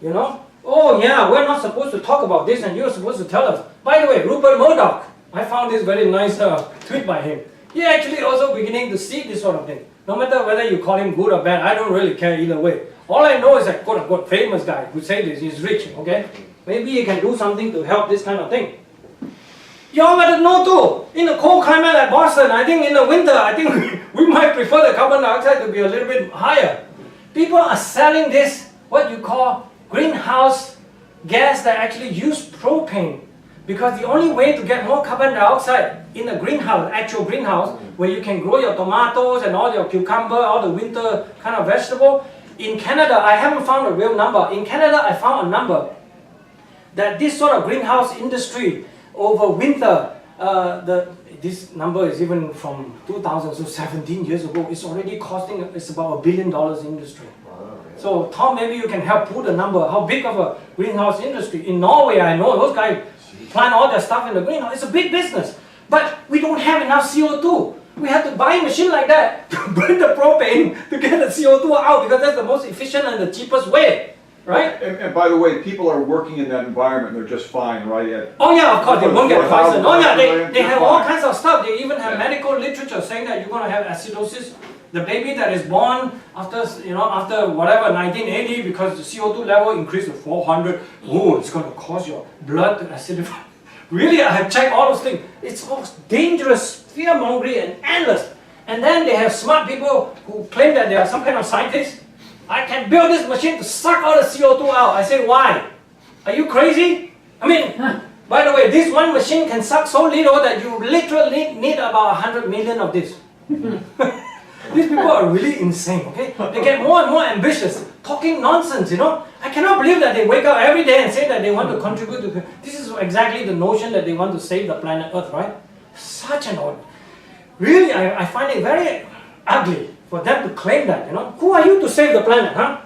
you know. Oh yeah, we're not supposed to talk about this and you're supposed to tell us. By the way, Rupert Murdoch, I found this very nice tweet by him. He actually also beginning to see this sort of thing. No matter whether you call him good or bad, I don't really care either way. All I know is that quote-unquote famous guy who said this, he's rich, okay? Maybe he can do something to help this kind of thing. Y'all gotta know too, in a cold climate like Boston, I think in the winter, I think we might prefer the carbon dioxide to be a little bit higher. People are selling this, what you call greenhouse gas that actually use propane. Because the only way to get more carbon dioxide in a greenhouse, actual greenhouse, where you can grow your tomatoes and all your cucumber, all the winter kind of vegetable. In Canada, I haven't found a real number. In Canada, I found a number that this sort of greenhouse industry over winter, this number is even from 2000, so 17 years ago, it's already costing, it's about $1 billion industry. So Tom, maybe you can help put a number, how big of a greenhouse industry. In Norway, I know those guys plant all their stuff in the greenhouse. It's a big business. But we don't have enough CO2. We have to buy a machine like that to burn the propane to get the CO2 out because that's the most efficient and the cheapest way, right? And by the way, people are working in that environment, they're just fine, right? Oh yeah, of course, they won't get poisoned. Oh yeah, they they're have all fine. kinds of stuff. They even have Yeah. medical literature saying that you're going to have acidosis. The baby that is born after, after whatever, 1980, because the CO2 level increased to 400, oh, it's going to cause your blood to acidify. Really, I have checked all those things. It's all dangerous, fear-mongering and endless. And then they have smart people who claim that they are some kind of scientists. I can build this machine to suck all the CO2 out. I say, why? Are you crazy? I mean, by the way, this one machine can suck so little that you literally need about 100 million of this. These people are really insane, okay? They get more and more ambitious, talking nonsense, I cannot believe that they wake up every day and say that they want to contribute to... This is exactly the notion that they want to save the planet Earth, right? Such an odd... Really, I find it very ugly for them to claim that, Who are you to save the planet, huh?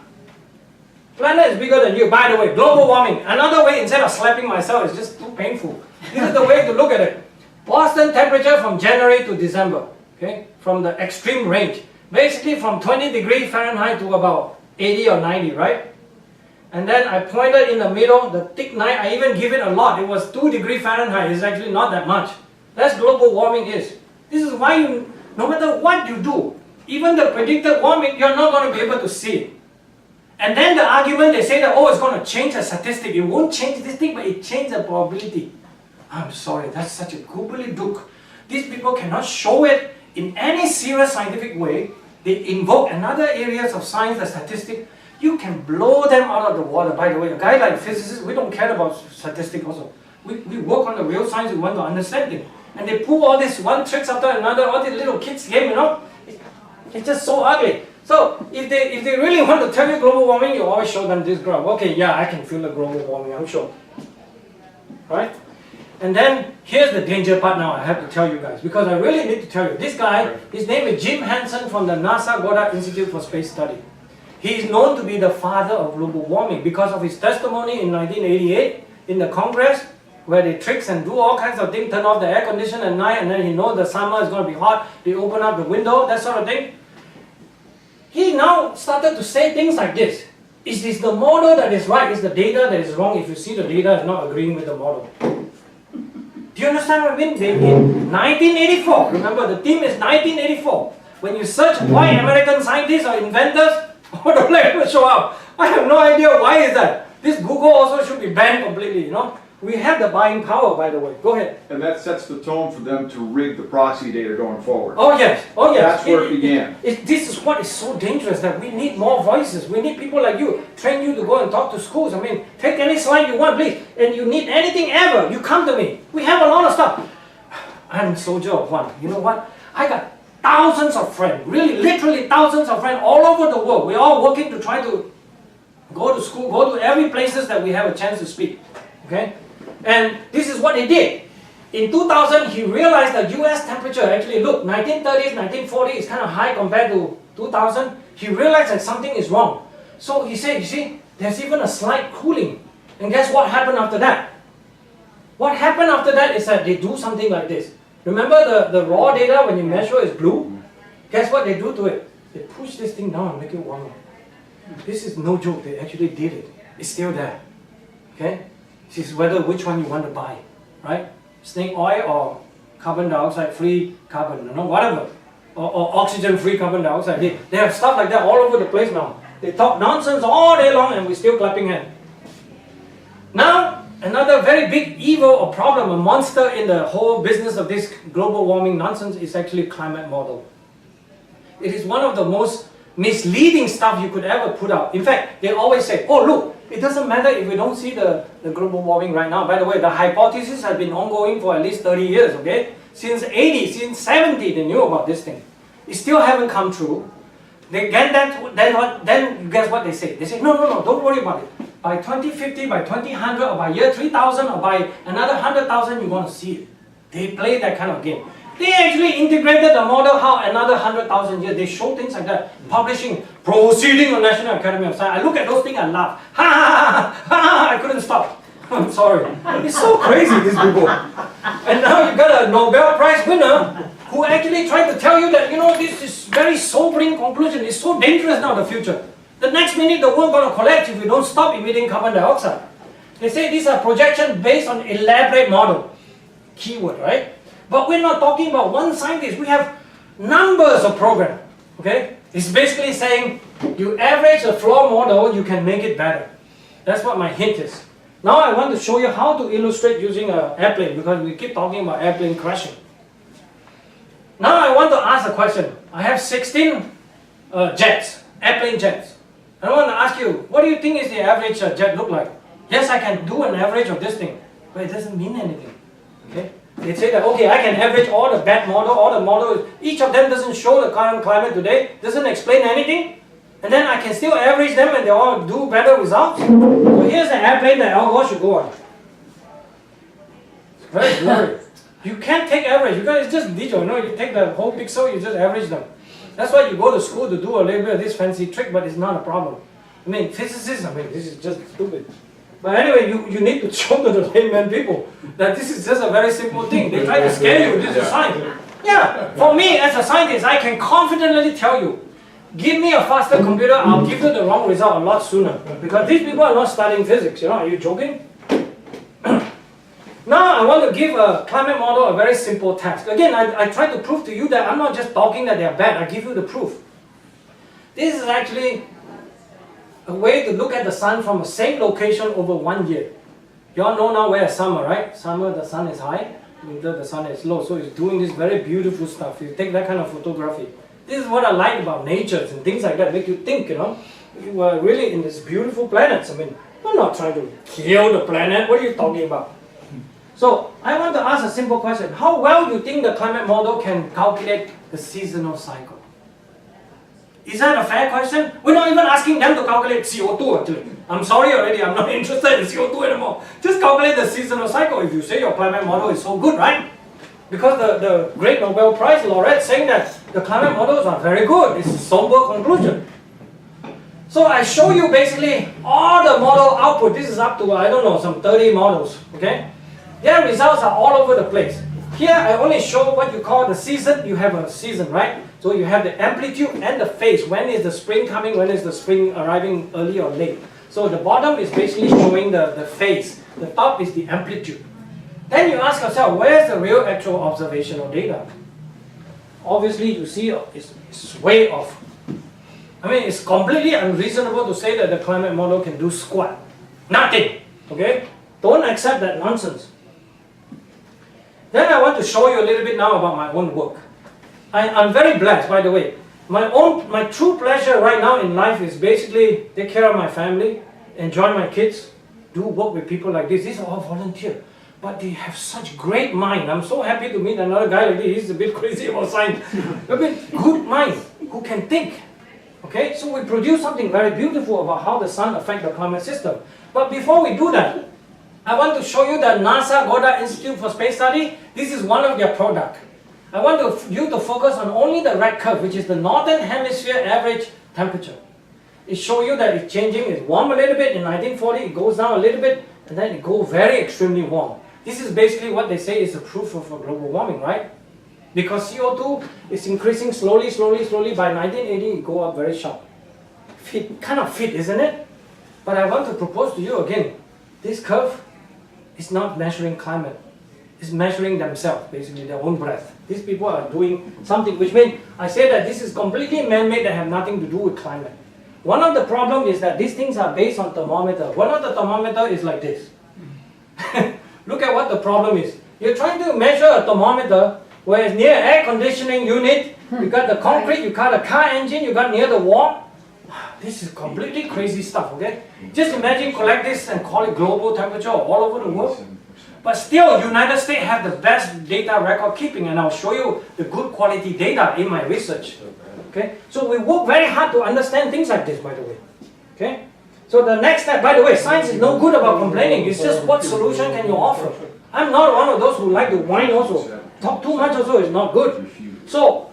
Planet is bigger than you. By the way, global warming. Another way, instead of slapping myself, is just too painful. This is the way to look at it. Boston temperature from January to December. Okay, from the extreme range. Basically from 20 degrees Fahrenheit to about 80 or 90, right? And then I pointed in the middle, the thick night, I even give it a lot. It was 2 degrees Fahrenheit. It's actually not that much. That's global warming is. This is why no matter what you do, even the predicted warming, you're not going to be able to see it. And then the argument, they say that, oh, it's going to change the statistic. It won't change this thing, but it changes the probability. I'm sorry, that's such a gobbledygook. These people cannot show it in any serious scientific way. They invoke another areas of science, the statistic. You can blow them out of the water. By the way, a guy like physicists, we don't care about statistics also. We work on the real science, we want to understand it. And they pull all these one tricks after another, all these little kids game, It's just so ugly. So if they really want to tell you global warming, you always show them this graph. Okay, yeah, I can feel the global warming, I'm sure. Right? And then, here's the danger part now, I have to tell you guys, because I really need to tell you. This guy, his name is Jim Hansen from the NASA Goddard Institute for Space Study. He is known to be the father of global warming because of his testimony in 1988 in the Congress, where they tricks and do all kinds of things, turn off the air conditioner at night, and then he knows the summer is going to be hot, they open up the window, that sort of thing. He now started to say things like this. Is this the model that is right? Is the data that is wrong if you see the data is not agreeing with the model? Do you understand what I mean? In 1984, remember the theme is 1984. When you search why American scientists or inventors, don't let them show up. I have no idea why is that. This Google also should be banned completely, We have the buying power, by the way. Go ahead. And that sets the tone for them to rig the proxy data going forward. Oh yes, oh yes. That's where it began. This is what is so dangerous, that we need more voices. We need people like you. Train you to go and talk to schools. I mean, take any slide you want, please. And you need anything ever, you come to me. We have a lot of stuff. I'm a soldier of one. You know what? I got thousands of friends, really, literally thousands of friends all over the world. We're all working to try to go to school, go to every places that we have a chance to speak. Okay? And this is what he did. In 2000, he realized that US temperature actually, look, 1930s, 1940s is kind of high compared to 2000. He realized that something is wrong. So he said, you see, there's even a slight cooling. And guess what happened after that? What happened after that is that they do something like this. Remember the raw data when you measure is blue? Guess what they do to it? They push this thing down and make it warmer. This is no joke, they actually did it. It's still there. Okay? This is whether which one you want to buy, right? Snake oil or carbon dioxide free carbon, whatever. Or oxygen free carbon dioxide. They have stuff like that all over the place now. They talk nonsense all day long and we're still clapping hands. Now, another very big evil or problem, a monster in the whole business of this global warming nonsense is actually climate model. It is one of the most misleading stuff you could ever put out. In fact, they always say, oh look, it doesn't matter if we don't see the global warming right now. By the way, the hypothesis has been ongoing for at least 30 years, okay? Since 80, since 70, they knew about this thing. It still haven't come true. They get that, then guess what they say? They say, no, don't worry about it. By 2050, by 2100, or by year 3000, or by another 100,000, you're going to see it. They play that kind of game. They actually integrated the model how another 100,000 years. They show things like that. Publishing, proceeding on National Academy of Science. I look at those things and laugh. Ha ha ha ha! I couldn't stop. I'm sorry. It's so crazy, these people. And now you got a Nobel Prize winner who actually tried to tell you that, this is very sobering conclusion. It's so dangerous now, the future. The next minute, the world going to collapse if we don't stop emitting carbon dioxide. They say these are projections based on elaborate model. Keyword, right? But we're not talking about one scientist. We have numbers of programs. Okay? It's basically saying you average the floor model, you can make it better. That's what my hint is. Now I want to show you how to illustrate using an airplane because we keep talking about airplane crashing. Now I want to ask a question. I have 16 jets, airplane jets. I want to ask you, what do you think is the average jet look like? Yes, I can do an average of this thing, but it doesn't mean anything. Okay? They say that, okay, I can average all the bad model, all the models, each of them doesn't show the current climate today, doesn't explain anything, and then I can still average them and they all do better results. So here's an airplane that Al Gore should go on. It's very blurry. You can't take average, because it's just digital, you take the whole pixel, you just average them. That's why you go to school to do a little bit of this fancy trick, but it's not a problem. Physicists, this is just stupid. But anyway, you need to show to the layman people that this is just a very simple thing. They try to scare you, this is science. Yeah, for me as a scientist, I can confidently tell you, give me a faster computer, I'll give you the wrong result a lot sooner. Because these people are not studying physics, are you joking? Now I want to give a climate model a very simple task. Again, I try to prove to you that I'm not just talking that they're bad, I give you the proof. This is actually a way to look at the sun from the same location over 1 year. You all know now where it's summer, right? Summer the sun is high, winter the sun is low. So it's doing this very beautiful stuff. You take that kind of photography. This is what I like about nature and things like that, make you think, You are really in this beautiful planets. I'm not trying to kill the planet. What are you talking about? So I want to ask a simple question. How well do you think the climate model can calculate the seasonal cycle? Is that a fair question? We're not even asking them to calculate CO2 actually. I'm sorry already, I'm not interested in CO2 anymore. Just calculate the seasonal cycle if you say your climate model is so good, right? Because the great Nobel Prize laureate saying that the climate models are very good. It's a sober conclusion. So I show you basically all the model output. This is up to, some 30 models, okay? Their results are all over the place. Here I only show what you call the season. You have a season, right? So you have the amplitude and the phase. When is the spring coming? When is the spring arriving early or late? So the bottom is basically showing the phase. The top is the amplitude. Then you ask yourself, where's the real actual observational data? Obviously you see it's way off. It's completely unreasonable to say that the climate model can do squat. Nothing. Okay? Don't accept that nonsense. Then I want to show you a little bit now about my own work. I'm very blessed, by the way. My true pleasure right now in life is basically take care of my family, enjoy my kids, do work with people like this. These are all volunteer, but they have such great mind. I'm so happy to meet another guy like this. He's a bit crazy about science. Good mind, who can think. Okay, so we produce something very beautiful about how the sun affects the climate system. But before we do that, I want to show you the NASA Goddard Institute for Space Study. This is one of their products. I want you to focus on only the red curve, which is the northern hemisphere average temperature. It shows you that it's changing. It's warm a little bit in 1940, it goes down a little bit, and then it goes very extremely warm. This is basically what they say is the proof of global warming, right? Because CO2 is increasing slowly, slowly, slowly. By 1980, it go up very sharp. Kind of fit, isn't it? But I want to propose to you again, this curve is not measuring climate. It's measuring themselves, basically their own breath. These people are doing something, which means I say that this is completely man-made and have nothing to do with climate. One of the problems is that these things are based on thermometer. One of the thermometer is like this. Look at what the problem is. You're trying to measure a thermometer where it's near air conditioning unit, you got the concrete, you got a car engine, you got near the wall. This is completely crazy stuff, okay? Just imagine collect this and call it global temperature all over the world. But still, United States have the best data record keeping, and I'll show you the good quality data in my research. Okay? So we work very hard to understand things like this, by the way. Okay? So the next step, by the way, science is no good about complaining. It's just what solution can you offer. I'm not one of those who like to whine also. Talk too much also is not good. So,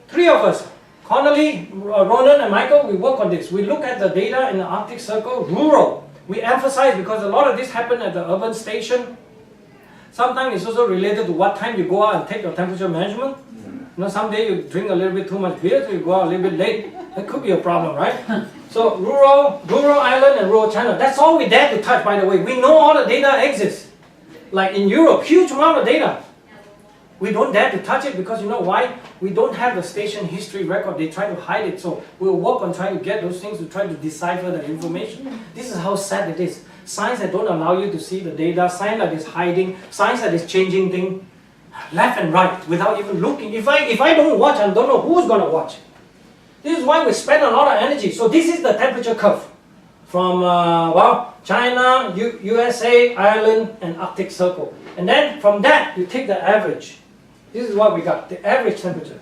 three of us, Connolly, Ronan and Michael, we work on this. We look at the data in the Arctic Circle, rural. We emphasize because a lot of this happen at the urban station. Sometimes it's also related to what time you go out and take your temperature measurement. You know, someday you drink a little bit too much beer, so you go out a little bit late. That could be a problem, right? So rural island and rural China. That's all we dare to touch, by the way. We know all the data exists. Like in Europe, huge amount of data. We don't dare to touch it because you know why? We don't have the station history record. They try to hide it. So we'll work on trying to get those things to try to decipher the information. This is how sad it is. Science that don't allow you to see the data, science that is hiding, science that is changing things left and right without even looking. If I don't watch, I don't know who's going to watch. This is why we spend a lot of energy. So this is the temperature curve from China, USA, Ireland, and Arctic Circle. And then from that, you take the average. This is what we got, the average temperature.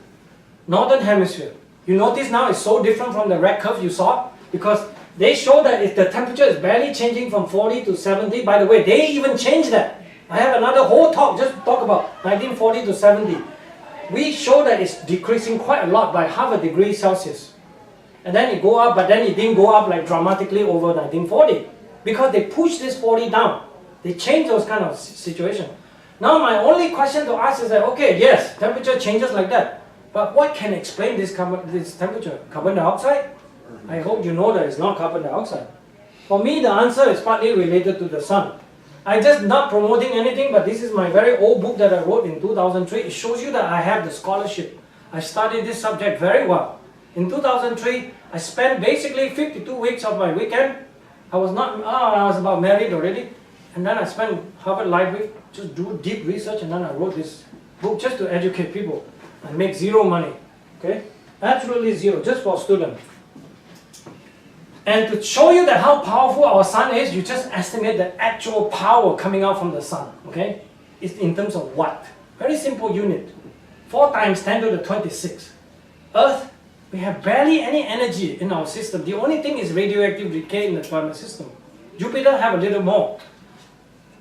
Northern hemisphere. You notice now it's so different from the red curve you saw because they show that if the temperature is barely changing from 40 to 70, by the way, they even changed that. I have another whole talk just to talk about 1940 to 70. We show that it's decreasing quite a lot by half a degree Celsius. And then it go up, but then it didn't go up like dramatically over 1940 because they pushed this 40 down. They changed those kind of situations. Now my only question to ask is that, okay, yes, temperature changes like that, but what can explain this temperature? Carbon dioxide? I hope you know that it's not carbon dioxide. For me, the answer is partly related to the sun. I'm just not promoting anything, but this is my very old book that I wrote in 2003. It shows you that I have the scholarship. I studied this subject very well. In 2003, I spent basically 52 weeks of my weekend. I was about married already. And then I spent Harvard Library, just do deep research, and then I wrote this book just to educate people. I make zero money, okay? Absolutely zero, just for students. And to show you that how powerful our sun is, you just estimate the actual power coming out from the sun, okay? It's in terms of watt. Very simple unit. 4 times 10 to the 26. Earth, we have barely any energy in our system. The only thing is radioactive decay in the climate system. Jupiter have a little more.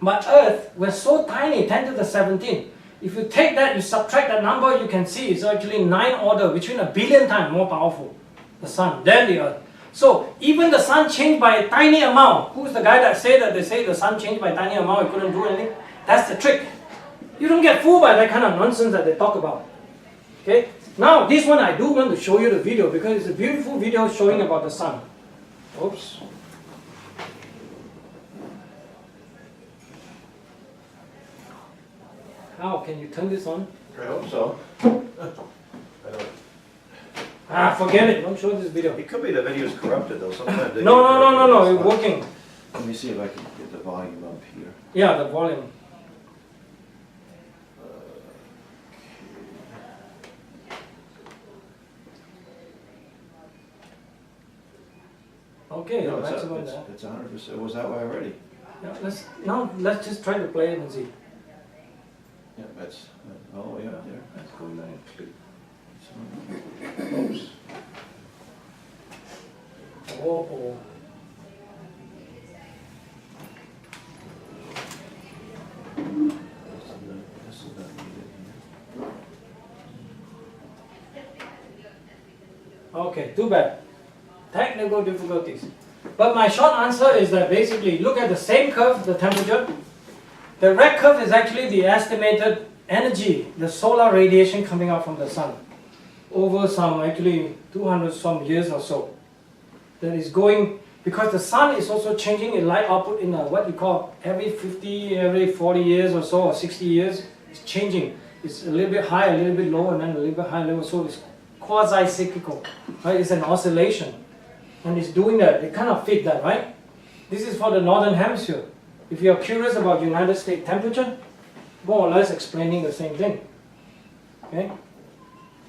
But Earth, we're so tiny, 10 to the 17. If you take that, you subtract that number, you can see it's actually 9 order, between a billion times more powerful, the sun, than the Earth. So even the sun changed by a tiny amount. Who's the guy that they say the sun changed by a tiny amount, it couldn't do anything? That's the trick. You don't get fooled by that kind of nonsense that they talk about. Okay? Now, this one I do want to show you the video because it's a beautiful video showing about the sun. Oops. How can you turn this on? I hope so. Forget it. Don't show this video. It could be the video's corrupted though. Sometimes they No. It's working. Let me see if I can get the volume up here. Yeah, the volume. Okay, No, that's it's about up. that. It's 100%. It was that way already. Yeah, let's just try to play it and see. Yeah, that's all the way up there. Let's go there and click. Oops. Oh. This is not needed here. Okay, too bad. Technical difficulties. But my short answer is that basically look at the same curve, the temperature. The red curve is actually the estimated energy, the solar radiation coming out from the sun over some actually 200 some years or so. That is going, because the sun is also changing its light output in a, what you call every 40 years or so, or 60 years, it's changing. It's a little bit high, a little bit low, and then a little bit high, level. So it's quasi-cyclical, right? It's an oscillation. And it's doing that, it kind of fit that, right? This is for the northern hemisphere. If you're curious about United States temperature, more or less explaining the same thing. Okay?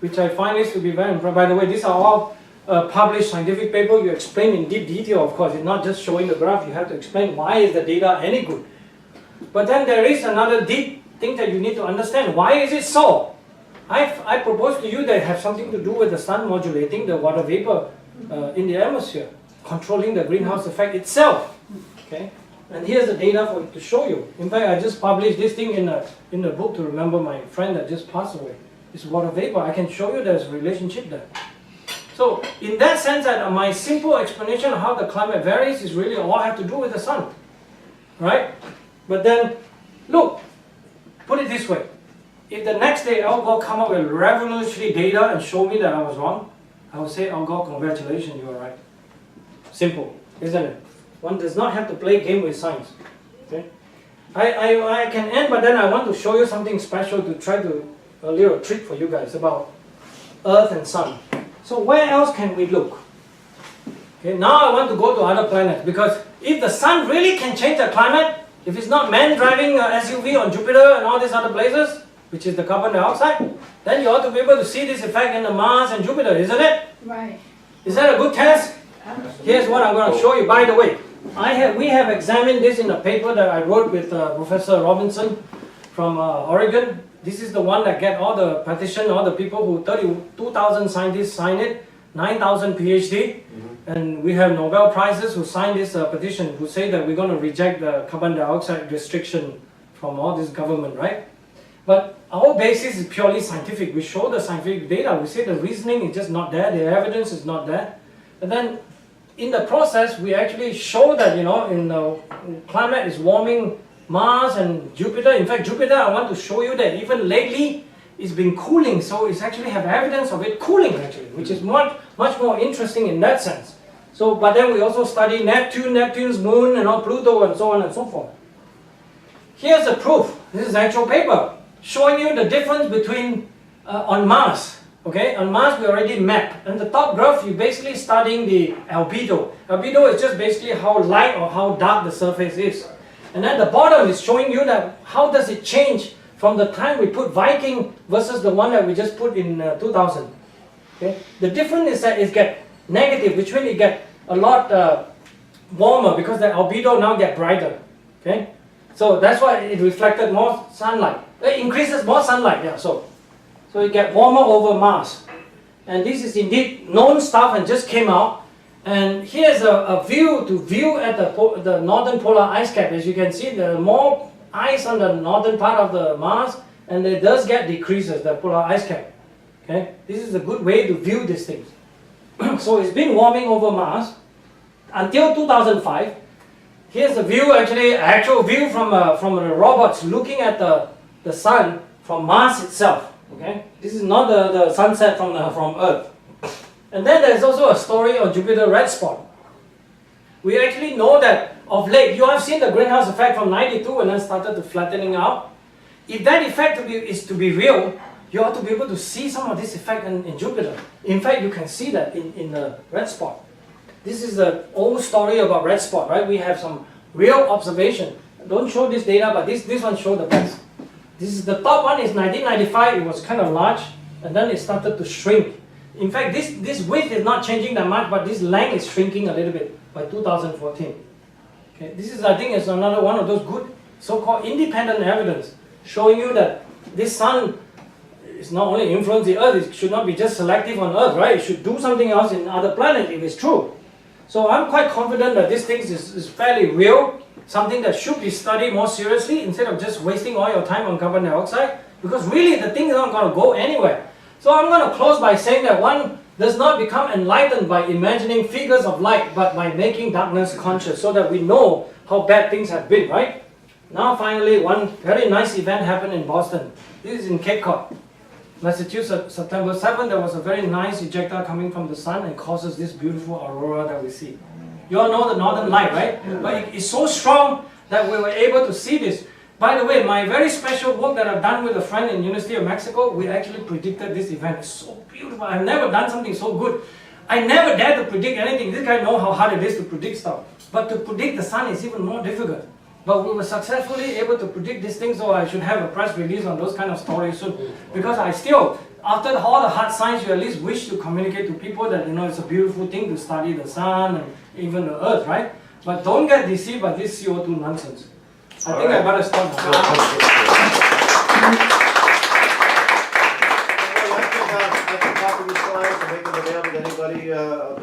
Which I find this to be very important. By the way, these are all published scientific paper. You explain in deep detail, of course. It's not just showing the graph. You have to explain why is the data any good. But then there is another deep thing that you need to understand. Why is it so? I propose to you that it has something to do with the sun modulating the water vapor in the atmosphere, controlling the greenhouse effect itself. Okay? And here's the data to show you. In fact, I just published this thing in the book to remember my friend that just passed away. It's water vapor. I can show you there's a relationship there. So in that sense, that my simple explanation of how the climate varies is really all have to do with the sun. Right? But then, look, put it this way. If the next day Al Gore come up with revolutionary data and show me that I was wrong, I would say, Al Gore, congratulations, you are right. Simple, isn't it? One does not have to play game with science. Okay? I can end, but then I want to show you something special to try to, a little trick for you guys about Earth and Sun. So where else can we look? Okay, now I want to go to other planets, because if the Sun really can change the climate, if it's not man driving an SUV on Jupiter and all these other places, which is the carbon dioxide, then you ought to be able to see this effect in the Mars and Jupiter, isn't it? Right. Is that a good test? Here's what I'm going to show you. By the way, we have examined this in a paper that I wrote with Professor Robinson from Oregon. This is the one that get all the petition, all the people who 32,000 scientists signed it, 9,000 PhD, and we have Nobel Prizes who signed this petition, who say that we're going to reject the carbon dioxide restriction from all this government, right? But our basis is purely scientific. We show the scientific data. We say the reasoning is just not there, the evidence is not there. And then in the process, we actually show that, you know, in the climate is warming Mars and Jupiter. In fact, Jupiter, I want to show you that even lately, it's been cooling. So it's actually have evidence of it cooling, actually, which is much more interesting in that sense. So, but then we also study Neptune, Neptune's moon, and all Pluto, and so on and so forth. Here's the proof. This is actual paper showing you the difference between on Mars. Okay, on Mars we already mapped. And the top graph, you're basically studying the albedo. Albedo is just basically how light or how dark the surface is. And at the bottom is showing you that how does it change from the time we put Viking versus the one that we just put in 2000. Okay, the difference is that it gets negative, which means it gets a lot warmer because the albedo now get brighter. Okay, so that's why it reflected more sunlight. It increases more sunlight. Yeah, so it gets warmer over Mars. And this is indeed known stuff and just came out. And here's a view at the northern polar ice cap. As you can see, there are more ice on the northern part of the Mars, and it does get decreases, the polar ice cap. Okay, this is a good way to view these things. So it's been warming over Mars until 2005. Here's the view, actual view from the robots looking at the sun from Mars itself. Okay, this is not the sunset from Earth. And then there's also a story on Jupiter red spot. We actually know that of late, you have seen the greenhouse effect from 92 and then started to flattening out. If that effect is to be real, you ought to be able to see some of this effect in Jupiter. In fact, you can see that in the red spot. This is the old story about red spot, right? We have some real observation. Don't show this data, but this one shows the best. This is the top one is 1995. It was kind of large, and then it started to shrink. In fact, this width is not changing that much, but this length is shrinking a little bit by 2014. Okay, this is, I think, is another one of those good so-called independent evidence showing you that this sun is not only influencing the Earth. It should not be just selective on Earth, right? It should do something else in other planets if it's true. So I'm quite confident that this thing is fairly real, something that should be studied more seriously instead of just wasting all your time on carbon dioxide, because really the thing is not going to go anywhere. So I'm going to close by saying that one does not become enlightened by imagining figures of light, but by making darkness conscious so that we know how bad things have been, right? Now finally, one very nice event happened in Boston. This is in Cape Cod, Massachusetts. September 7th, there was a very nice ejecta coming from the sun and causes this beautiful aurora that we see. You all know the northern light, right? But it's so strong that we were able to see this. By the way, my very special work that I've done with a friend in University of Mexico, we actually predicted this event. It's so beautiful. I've never done something so good. I never dared to predict anything. This guy knows how hard it is to predict stuff. But to predict the sun is even more difficult. But we were successfully able to predict these things, so I should have a press release on those kind of stories soon. Because I still, after all the hard science, you at least wish to communicate to people that, you know, it's a beautiful thing to study the sun and even the earth, right? But don't get deceived by this CO2 nonsense. I think I better stop now. I can copy the slides and make them available to anybody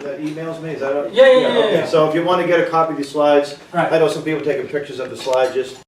that emails me, is that okay? Yeah. Okay, so if you want to get a copy of the slides, Right. I know some people taking pictures of the slide, just